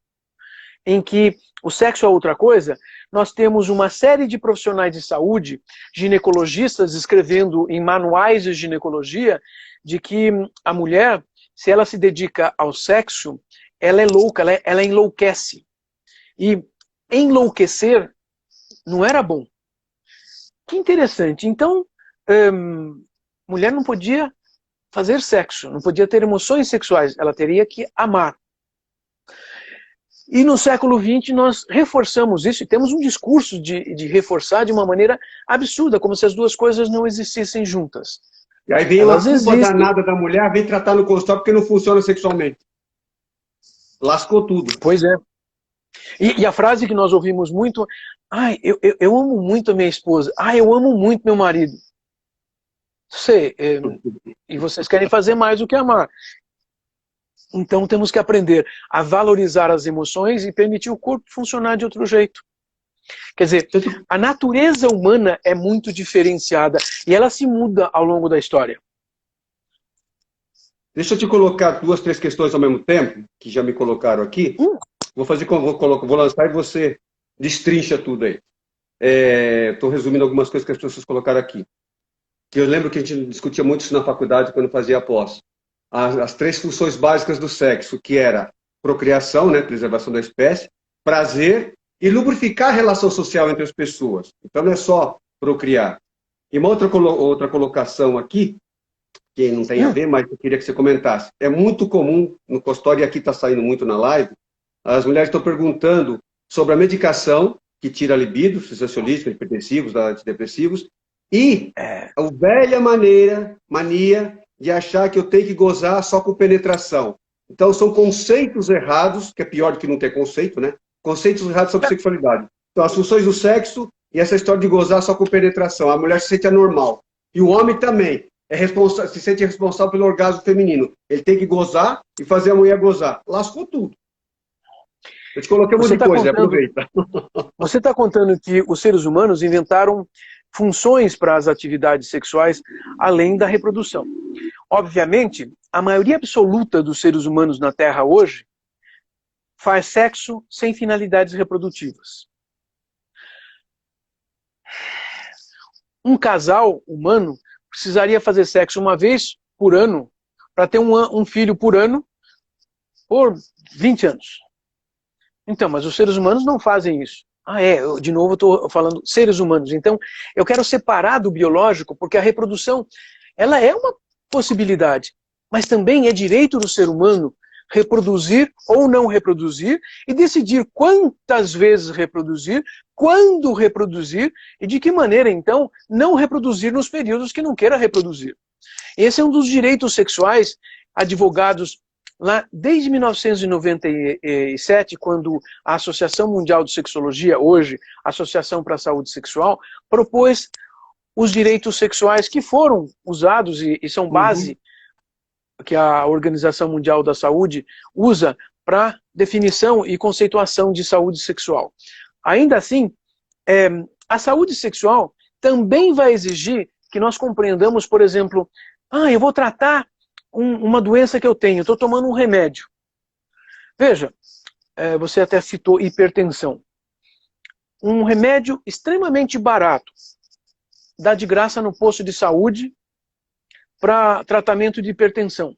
em que o sexo é outra coisa, nós temos uma série de profissionais de saúde, ginecologistas, escrevendo em manuais de ginecologia, de que a mulher, se ela se dedica ao sexo, ela é louca, ela enlouquece. E enlouquecer não era bom. Que interessante. Então, mulher não podia fazer sexo, não podia ter emoções sexuais, ela teria que amar. E no século XX nós reforçamos isso e temos um discurso de reforçar de uma maneira absurda, como se as duas coisas não existissem juntas. E aí vem a culpa danada da mulher, vem tratar no consultório porque não funciona sexualmente. Lascou tudo. Pois é. E a frase que nós ouvimos muito, eu amo muito a minha esposa, eu amo muito meu marido. E vocês querem fazer mais do que amar. Então temos que aprender a valorizar as emoções e permitir o corpo funcionar de outro jeito. Quer dizer, a natureza humana é muito diferenciada e ela se muda ao longo da história. Deixa eu te colocar 2, 3 questões ao mesmo tempo, que já me colocaram aqui. Vou lançar e você destrincha tudo aí. Estou resumindo algumas coisas que as pessoas colocaram aqui. Eu lembro que a gente discutia muito isso na faculdade quando fazia a pós. As 3 funções básicas do sexo, que era procriação, né, preservação da espécie, prazer e lubrificar a relação social entre as pessoas. Então não é só procriar. E uma outra colocação aqui, que não tem a ver, mas eu queria que você comentasse. É muito comum no consultório, e aqui está saindo muito na live, as mulheres estão perguntando sobre a medicação que tira a libido, ansiolíticos, hipertensivos, antidepressivos, e a velha mania de achar que eu tenho que gozar só com penetração. Então, são conceitos errados, que é pior do que não ter conceito, né? Conceitos errados sobre sexualidade. Então, as funções do sexo e essa história de gozar só com penetração. A mulher se sente anormal. E o homem também se sente responsável pelo orgasmo feminino. Ele tem que gozar e fazer a mulher gozar. Lascou tudo. Eu te coloquei um monte de coisa, aproveita. Você está contando que os seres humanos inventaram funções para as atividades sexuais além da reprodução. Obviamente, a maioria absoluta dos seres humanos na Terra hoje faz sexo sem finalidades reprodutivas. Um casal humano precisaria fazer sexo uma vez por ano para ter um filho por ano por 20 anos. Então, mas os seres humanos não fazem isso. De novo eu estou falando seres humanos. Então, eu quero separar do biológico, porque a reprodução, ela é uma possibilidade, mas também é direito do ser humano reproduzir ou não reproduzir e decidir quantas vezes reproduzir, quando reproduzir e de que maneira, então, não reproduzir nos períodos que não queira reproduzir. Esse é um dos direitos sexuais advogados lá desde 1997, quando a Associação Mundial de Sexologia, hoje Associação para a Saúde Sexual, propôs os direitos sexuais que foram usados e são base que a Organização Mundial da Saúde usa para definição e conceituação de saúde sexual. Ainda assim, a saúde sexual também vai exigir que nós compreendamos, por exemplo, eu vou tratar uma doença que eu tenho, estou tomando um remédio. Veja, você até citou hipertensão. Um remédio extremamente barato, dá de graça no posto de saúde para tratamento de hipertensão.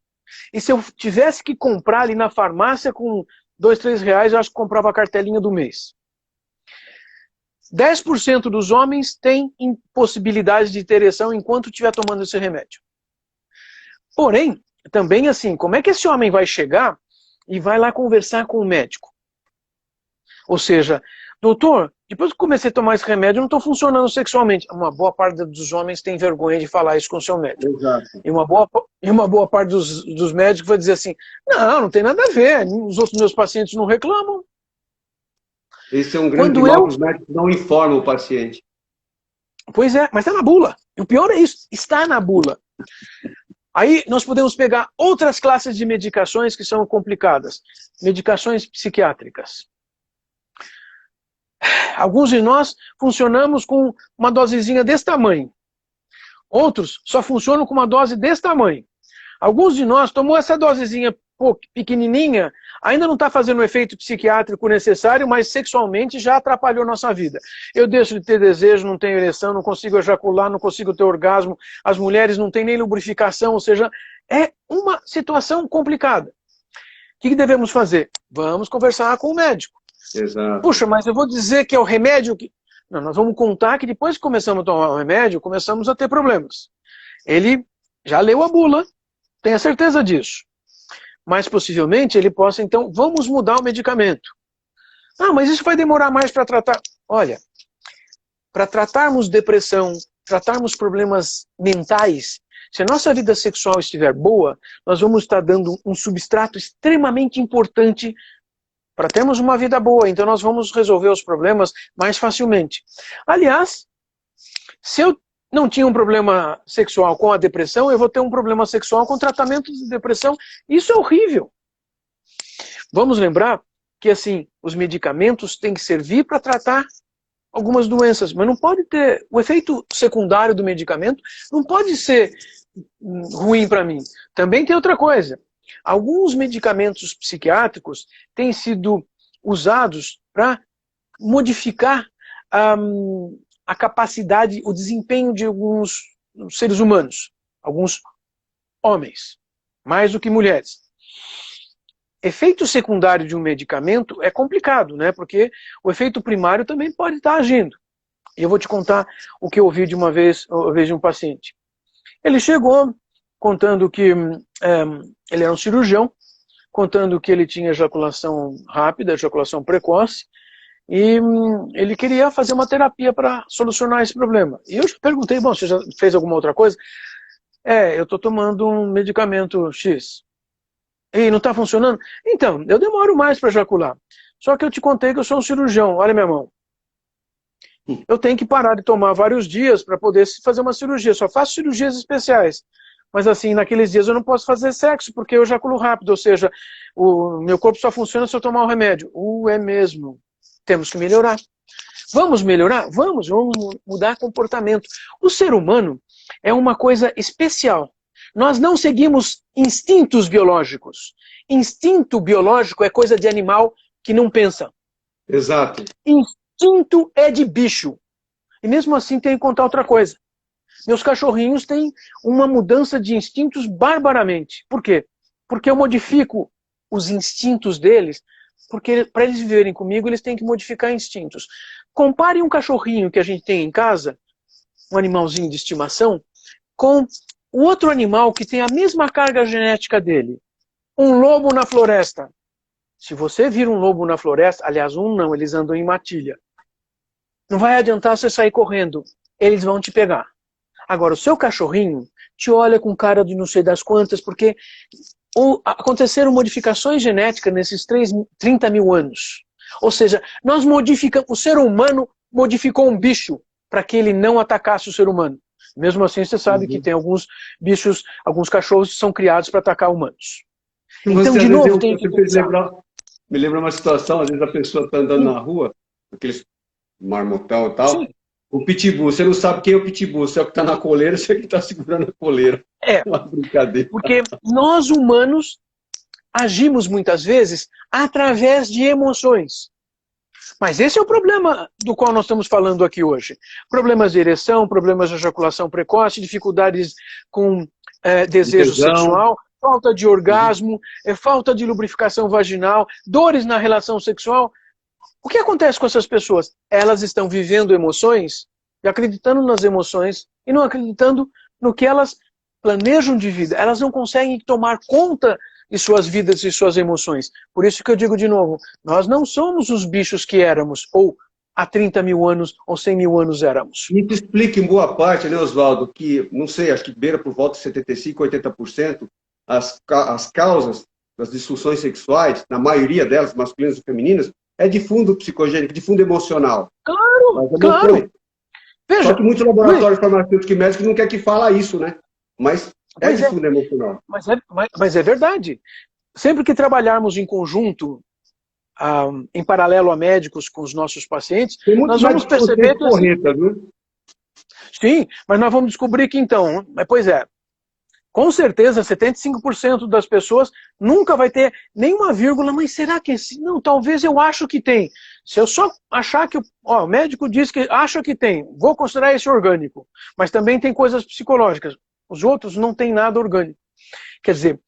E se eu tivesse que comprar ali na farmácia com R$2, R$3, eu acho que comprava a cartelinha do mês. 10% dos homens têm impossibilidade de ter ereção enquanto estiver tomando esse remédio. Porém, também assim, como é que esse homem vai chegar e vai lá conversar com o médico? Ou seja, doutor, depois que comecei a tomar esse remédio, eu não estou funcionando sexualmente. Uma boa parte dos homens tem vergonha de falar isso com o seu médico. Exato. E uma boa parte dos médicos vai dizer assim, não tem nada a ver, os outros meus pacientes não reclamam. Esse é um grande mal que os médicos não informam o paciente. Pois é, mas está na bula. E o pior é isso, está na bula. Aí nós podemos pegar outras classes de medicações que são complicadas. Medicações psiquiátricas. Alguns de nós funcionamos com uma dosezinha desse tamanho. Outros só funcionam com uma dose desse tamanho. Alguns de nós tomou essa dosezinha pequenininha, ainda não está fazendo o efeito psiquiátrico necessário, mas sexualmente já atrapalhou nossa vida. Eu deixo de ter desejo, não tenho ereção, não consigo ejacular, não consigo ter orgasmo, as mulheres não têm nem lubrificação, ou seja, é uma situação complicada. O que devemos fazer? Vamos conversar com o médico. Exato. Puxa, mas eu vou dizer que é o remédio que... Não, nós vamos contar que depois que começamos a tomar o remédio, começamos a ter problemas. Ele já leu a bula, tenha certeza disso. Mas possivelmente ele possa, então, vamos mudar o medicamento. Mas isso vai demorar mais para tratar. Olha, para tratarmos depressão, tratarmos problemas mentais, se a nossa vida sexual estiver boa, nós vamos estar dando um substrato extremamente importante para termos uma vida boa. Então nós vamos resolver os problemas mais facilmente. Aliás, se eu não tinha um problema sexual com a depressão, eu vou ter um problema sexual com tratamento de depressão. Isso é horrível. Vamos lembrar que, assim, os medicamentos têm que servir para tratar algumas doenças, mas não pode ter... O efeito secundário do medicamento não pode ser ruim para mim. Também tem outra coisa. Alguns medicamentos psiquiátricos têm sido usados para modificar a capacidade, o desempenho de alguns seres humanos, alguns homens, mais do que mulheres. Efeito secundário de um medicamento é complicado, né? Porque o efeito primário também pode estar agindo. E eu vou te contar o que eu ouvi de uma vez de um paciente. Ele chegou contando que ele era um cirurgião, contando que ele tinha ejaculação rápida, ejaculação precoce, e ele queria fazer uma terapia para solucionar esse problema. E eu perguntei, bom, você já fez alguma outra coisa? Eu estou tomando um medicamento X. E não está funcionando? Então, eu demoro mais para ejacular. Só que eu te contei que eu sou um cirurgião, olha minha mão. Eu tenho que parar de tomar vários dias para poder fazer uma cirurgia. Só faço cirurgias especiais. Mas assim, naqueles dias eu não posso fazer sexo, porque eu ejaculo rápido. Ou seja, o meu corpo só funciona se eu tomar o remédio. É mesmo. Temos que melhorar. Vamos melhorar? Vamos mudar comportamento. O ser humano é uma coisa especial. Nós não seguimos instintos biológicos. Instinto biológico é coisa de animal que não pensa. Exato. Instinto é de bicho. E mesmo assim tem que contar outra coisa. Meus cachorrinhos têm uma mudança de instintos barbaramente. Por quê? Porque eu modifico os instintos deles, porque para eles viverem comigo, eles têm que modificar instintos. Compare um cachorrinho que a gente tem em casa, um animalzinho de estimação, com o outro animal que tem a mesma carga genética dele. Um lobo na floresta. Se você vir um lobo na floresta, aliás, um não, eles andam em matilha. Não vai adiantar você sair correndo, eles vão te pegar. Agora, o seu cachorrinho te olha com cara de não sei das quantas, porque aconteceram modificações genéticas nesses 30 mil anos. Ou seja, nós modificamos, o ser humano modificou um bicho para que ele não atacasse o ser humano. Mesmo assim, você sabe que tem alguns bichos, alguns cachorros que são criados para atacar humanos. Então, de novo, tem que me lembra uma situação, às vezes a pessoa está andando na rua, aqueles marmotão e tal, sim. O pitbull, você não sabe quem é o pitbull, você é o que está na coleira, você é o que está segurando a coleira. É uma brincadeira. Porque nós humanos agimos muitas vezes através de emoções. Mas esse é o problema do qual nós estamos falando aqui hoje. Problemas de ereção, problemas de ejaculação precoce, dificuldades com desejo sexual, falta de orgasmo, falta de lubrificação vaginal, dores na relação sexual. O que acontece com essas pessoas? Elas estão vivendo emoções e acreditando nas emoções e não acreditando no que elas planejam de vida. Elas não conseguem tomar conta de suas vidas e suas emoções. Por isso que eu digo de novo, nós não somos os bichos que éramos, ou há 30 mil anos ou 100 mil anos éramos. E te explica em boa parte, né, Oswaldo, que, não sei, acho que beira por volta de 75%, 80%, as causas das disfunções sexuais, na maioria delas, masculinas e femininas, é de fundo psicogênico, de fundo emocional. Claro, claro. Veja, só que muitos laboratórios farmacêuticos e médicos não querem que fala isso, né? Mas é de fundo emocional. Mas é verdade. Sempre que trabalharmos em conjunto, em paralelo a médicos com os nossos pacientes, nós vamos perceber que... Correta, viu? Sim, mas nós vamos descobrir que então, pois é, com certeza 75% das pessoas nunca vai ter nenhuma vírgula, mas será que não, talvez eu acho que tem. Se eu só achar que o médico diz que acha que tem, vou considerar esse orgânico, mas também tem coisas psicológicas. Os outros não tem nada orgânico. Quer dizer,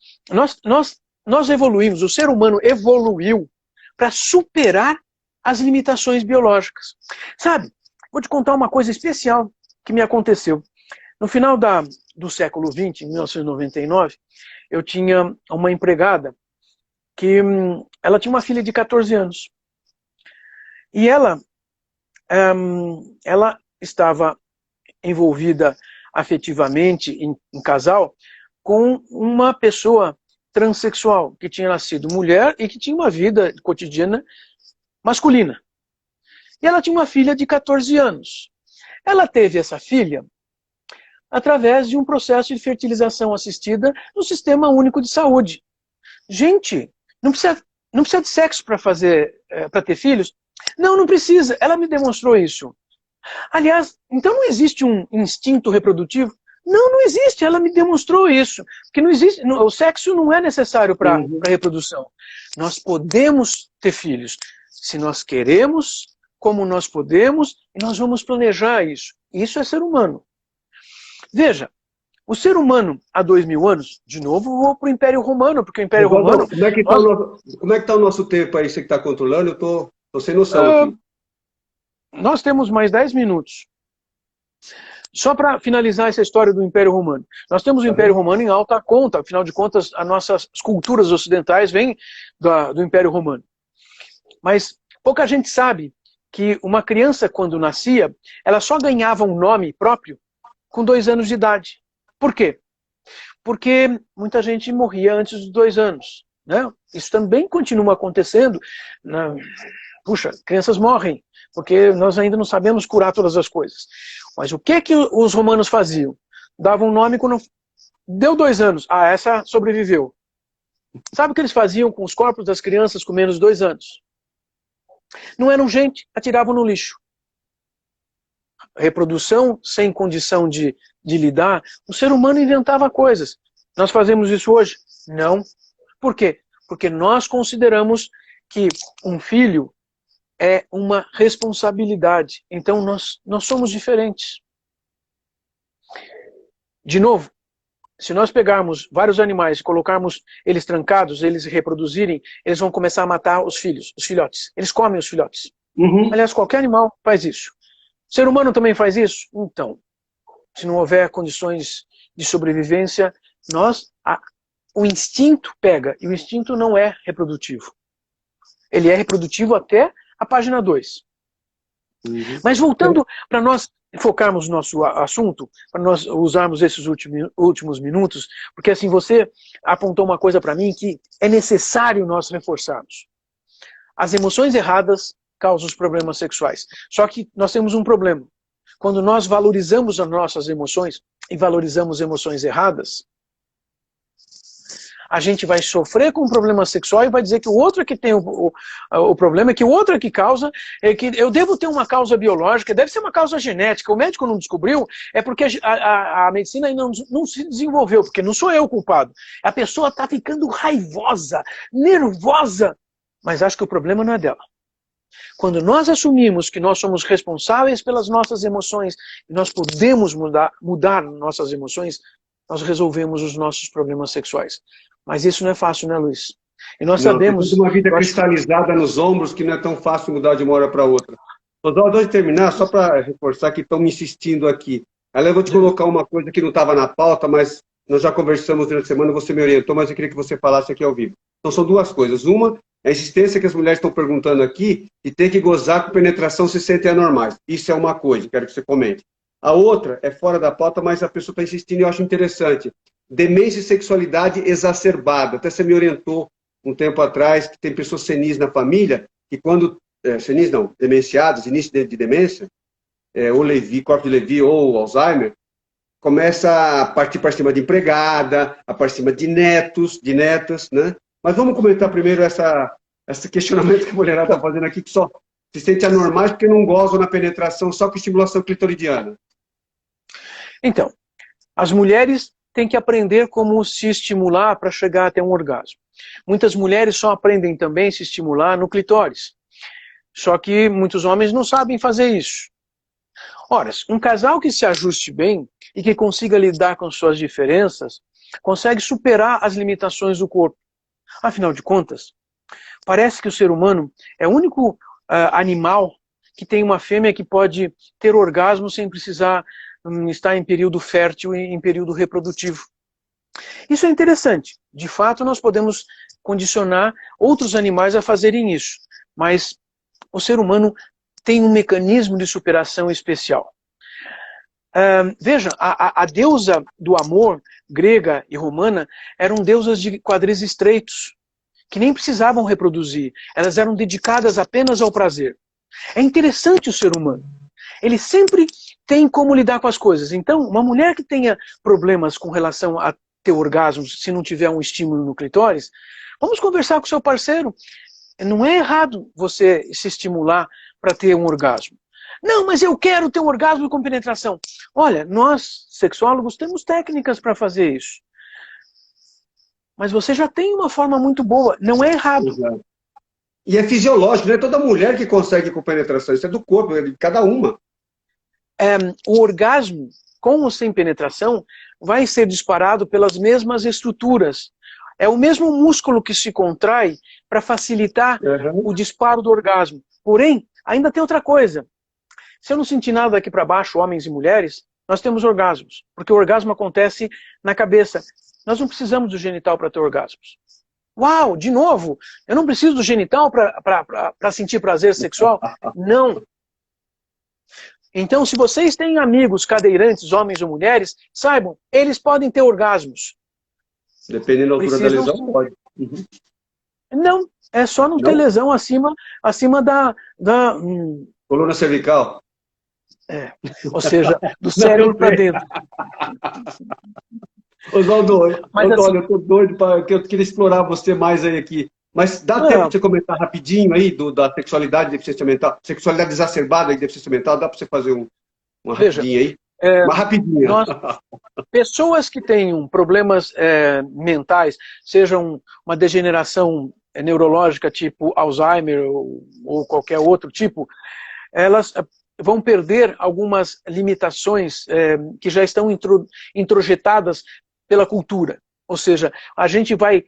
nós evoluímos, o ser humano evoluiu para superar as limitações biológicas. Sabe, vou te contar uma coisa especial que me aconteceu. No final do século XX, em 1999, eu tinha uma empregada que ela tinha uma filha de 14 anos. E ela estava envolvida afetivamente em casal com uma pessoa transexual que tinha nascido mulher e que tinha uma vida cotidiana masculina. E ela tinha uma filha de 14 anos. Ela teve essa filha através de um processo de fertilização assistida no Sistema Único de Saúde. Gente, não precisa de sexo para ter filhos? Não precisa. Ela me demonstrou isso. Aliás, então não existe um instinto reprodutivo? Não existe. Ela me demonstrou isso. Porque não existe, o sexo não é necessário para a reprodução. Nós podemos ter filhos. Se nós queremos, como nós podemos, e nós vamos planejar isso. Isso é ser humano. Veja, o ser humano há 2000 anos, de novo vou para o Império Romano, porque o Império Romano... Como é que está o nosso tempo aí, você que está controlando? Eu estou sem noção aqui. Nós temos mais 10 minutos. Só para finalizar essa história do Império Romano. Nós temos o Império Romano em alta conta, afinal de contas, as nossas culturas ocidentais vêm do Império Romano. Mas pouca gente sabe que uma criança, quando nascia, ela só ganhava um nome próprio com 2 anos de idade. Por quê? Porque muita gente morria antes dos 2 anos. Né? Isso também continua acontecendo. Puxa, crianças morrem, porque nós ainda não sabemos curar todas as coisas. Mas o que os romanos faziam? Davam um nome quando deu 2 anos. Ah, essa sobreviveu. Sabe o que eles faziam com os corpos das crianças com menos de 2 anos? Não eram gente, atiravam no lixo. Reprodução sem condição de lidar, o ser humano inventava coisas. Nós fazemos isso hoje? Não. Por quê? Porque nós consideramos que um filho é uma responsabilidade. Então nós somos diferentes. De novo, se nós pegarmos vários animais e colocarmos eles trancados, eles reproduzirem, eles vão começar a matar os filhos, os filhotes. Eles comem os filhotes. Aliás, qualquer animal faz isso. O ser humano também faz isso? Então, se não houver condições de sobrevivência, o instinto pega, e o instinto não é reprodutivo. Ele é reprodutivo até a página 2. Mas voltando para nós focarmos no nosso assunto, para nós usarmos esses últimos minutos, porque assim você apontou uma coisa para mim que é necessário nós reforçarmos. As emoções erradas causam os problemas sexuais. Só que nós temos um problema. Quando nós valorizamos as nossas emoções e valorizamos emoções erradas, a gente vai sofrer com um problema sexual e vai dizer que o outro é que tem o problema, é que o outro é que causa, é que eu devo ter uma causa biológica, deve ser uma causa genética, o médico não descobriu, é porque a medicina ainda não se desenvolveu, porque não sou eu o culpado. A pessoa está ficando raivosa, nervosa, mas acho que o problema não é dela. Quando nós assumimos que nós somos responsáveis pelas nossas emoções, e nós podemos mudar nossas emoções, nós resolvemos os nossos problemas sexuais. Mas isso não é fácil, né, Luiz? E nós sabemos... Tem uma vida cristalizada nos ombros que não é tão fácil mudar de uma hora para outra. Oswaldo, antes de terminar, só para reforçar que estão me insistindo aqui. Aí eu vou te colocar uma coisa que não estava na pauta, mas nós já conversamos durante a semana, você me orientou, mas eu queria que você falasse aqui ao vivo. Então são 2 coisas. Uma, a insistência que as mulheres estão perguntando aqui, de ter que gozar com penetração se sentem anormais. Isso é uma coisa, quero que você comente. A outra é fora da pauta, mas a pessoa está insistindo e eu acho interessante. Demência e sexualidade exacerbada. Até você me orientou um tempo atrás que tem pessoas senis na família, e quando... senis não, demenciadas, início de demência, ou corte de Levi ou Alzheimer, começa a partir para cima de empregada, a partir cima de netos, de netas, né? Mas vamos comentar primeiro esse questionamento que a mulherada está fazendo aqui, que só se sente anormais porque não gozam na penetração só com estimulação clitoridiana. Então, as mulheres têm que aprender como se estimular para chegar até um orgasmo. Muitas mulheres só aprendem também a se estimular no clitóris. Só que muitos homens não sabem fazer isso. Ora, um casal que se ajuste bem e que consiga lidar com suas diferenças, consegue superar as limitações do corpo. Afinal de contas, parece que o ser humano é o único animal que tem uma fêmea que pode ter orgasmo sem precisar estar em período fértil e em período reprodutivo. Isso é interessante. De fato, nós podemos condicionar outros animais a fazerem isso. Mas o ser humano tem um mecanismo de superação especial. Veja, a deusa do amor, grega e romana, eram deusas de quadris estreitos, que nem precisavam reproduzir. Elas eram dedicadas apenas ao prazer. É interessante o ser humano. Ele sempre tem como lidar com as coisas. Então, uma mulher que tenha problemas com relação a ter orgasmo, se não tiver um estímulo no clitóris, vamos conversar com o seu parceiro. Não é errado você se estimular para ter um orgasmo. Não, mas eu quero ter um orgasmo com penetração. Olha, nós, sexólogos, temos técnicas para fazer isso. Mas você já tem uma forma muito boa, não é errado. Exato. E é fisiológico, não é toda mulher que consegue com penetração, isso é do corpo, é de cada uma. O orgasmo, com ou sem penetração, vai ser disparado pelas mesmas estruturas. É o mesmo músculo que se contrai para facilitar o disparo do orgasmo. Porém, ainda tem outra coisa. Se eu não sentir nada daqui para baixo, homens e mulheres, nós temos orgasmos, porque o orgasmo acontece na cabeça. Nós não precisamos do genital para ter orgasmos. Uau, de novo, eu não preciso do genital para sentir prazer sexual? Não. Então, se vocês têm amigos cadeirantes, homens ou mulheres, saibam, eles podem ter orgasmos. Dependendo da altura da lesão, pode. Uhum. Não, é só não ter lesão acima da coluna cervical. Ou seja, do cérebro para dentro. Oswaldo, Mas, olha, eu tô doido, que eu queria explorar você mais aí aqui. Mas dá tempo para você comentar rapidinho aí da sexualidade de deficiência mental, sexualidade exacerbada de deficiência mental, dá para você fazer uma rapidinha aí? Uma rapidinha. Pessoas que tenham problemas mentais, sejam uma degeneração neurológica tipo Alzheimer ou qualquer outro tipo, elas vão perder algumas limitações que já estão introjetadas pela cultura. Ou seja, a gente vai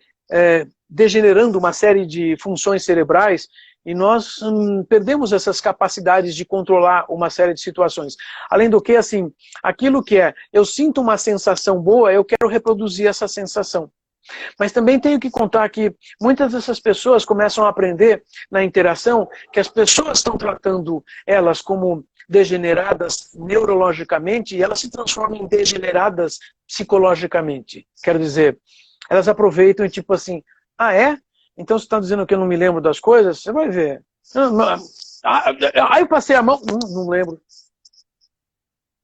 degenerando uma série de funções cerebrais e nós perdemos essas capacidades de controlar uma série de situações. Além do que, assim, aquilo que eu sinto uma sensação boa, eu quero reproduzir essa sensação. Mas também tenho que contar que muitas dessas pessoas começam a aprender na interação que as pessoas estão tratando elas como degeneradas neurologicamente e elas se transformam em degeneradas psicologicamente. Quero dizer, elas aproveitam e tipo assim, então você está dizendo que eu não me lembro das coisas? Você vai ver. Aí eu passei a mão, não lembro.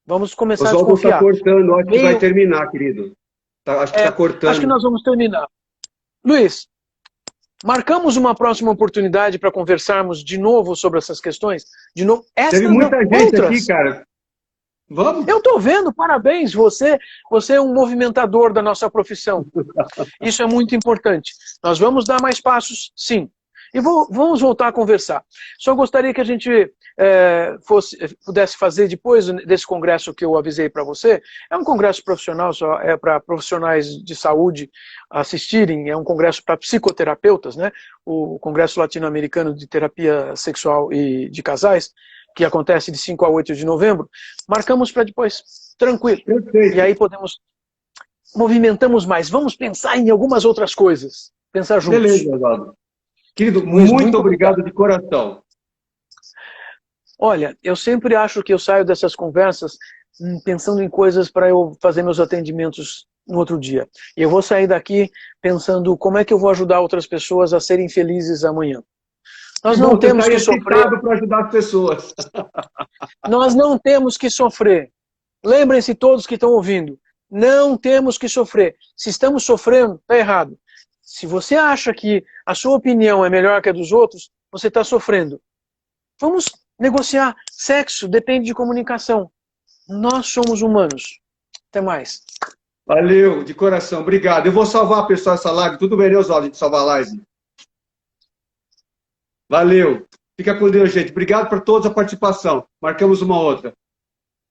Vamos começar a desconfiar. Está cortando, acho que vai terminar, querido. Acho que está cortando. Acho que nós vamos terminar. Luiz, marcamos uma próxima oportunidade para conversarmos de novo sobre essas questões? De novo? Teve muita gente aqui, cara. Vamos? Eu estou vendo, parabéns. Você é um movimentador da nossa profissão. Isso é muito importante. Nós vamos dar mais passos, sim. E vamos voltar a conversar. Só gostaria que a gente pudesse fazer depois desse congresso que eu avisei para você. É um congresso profissional, só é para profissionais de saúde assistirem. É um congresso para psicoterapeutas, né? O Congresso Latino-Americano de Terapia Sexual e de Casais, que acontece de 5 a 8 de novembro. Marcamos para depois. Tranquilo. Perfeito. E aí movimentamos mais. Vamos pensar em algumas outras coisas. Pensar juntos. Beleza, Oswaldo. Querido, muito obrigado de coração. Olha, eu sempre acho que eu saio dessas conversas pensando em coisas para eu fazer meus atendimentos no outro dia. E eu vou sair daqui pensando como é que eu vou ajudar outras pessoas a serem felizes amanhã. Nós não temos que sofrer para ajudar as pessoas. Nós não temos que sofrer. Lembrem-se todos que estão ouvindo. Não temos que sofrer. Se estamos sofrendo, está errado. Se você acha que a sua opinião é melhor que a dos outros, você está sofrendo. Vamos negociar. Sexo depende de comunicação. Nós somos humanos. Até mais. Valeu, de coração. Obrigado. Eu vou salvar, pessoal, essa live. Tudo bem, né, Oswaldo, de salvar a live? Valeu. Fica com Deus, gente. Obrigado por toda a participação. Marcamos uma outra.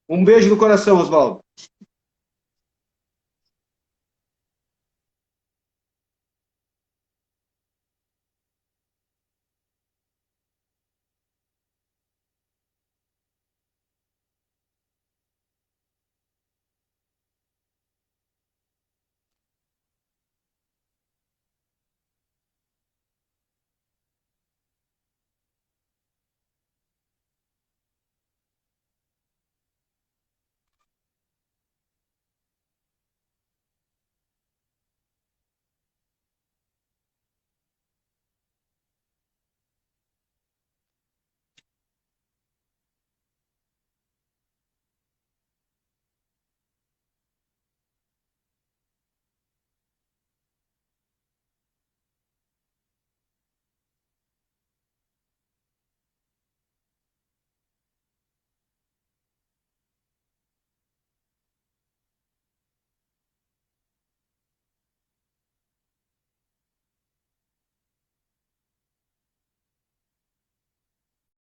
Um beijo no coração, Oswaldo.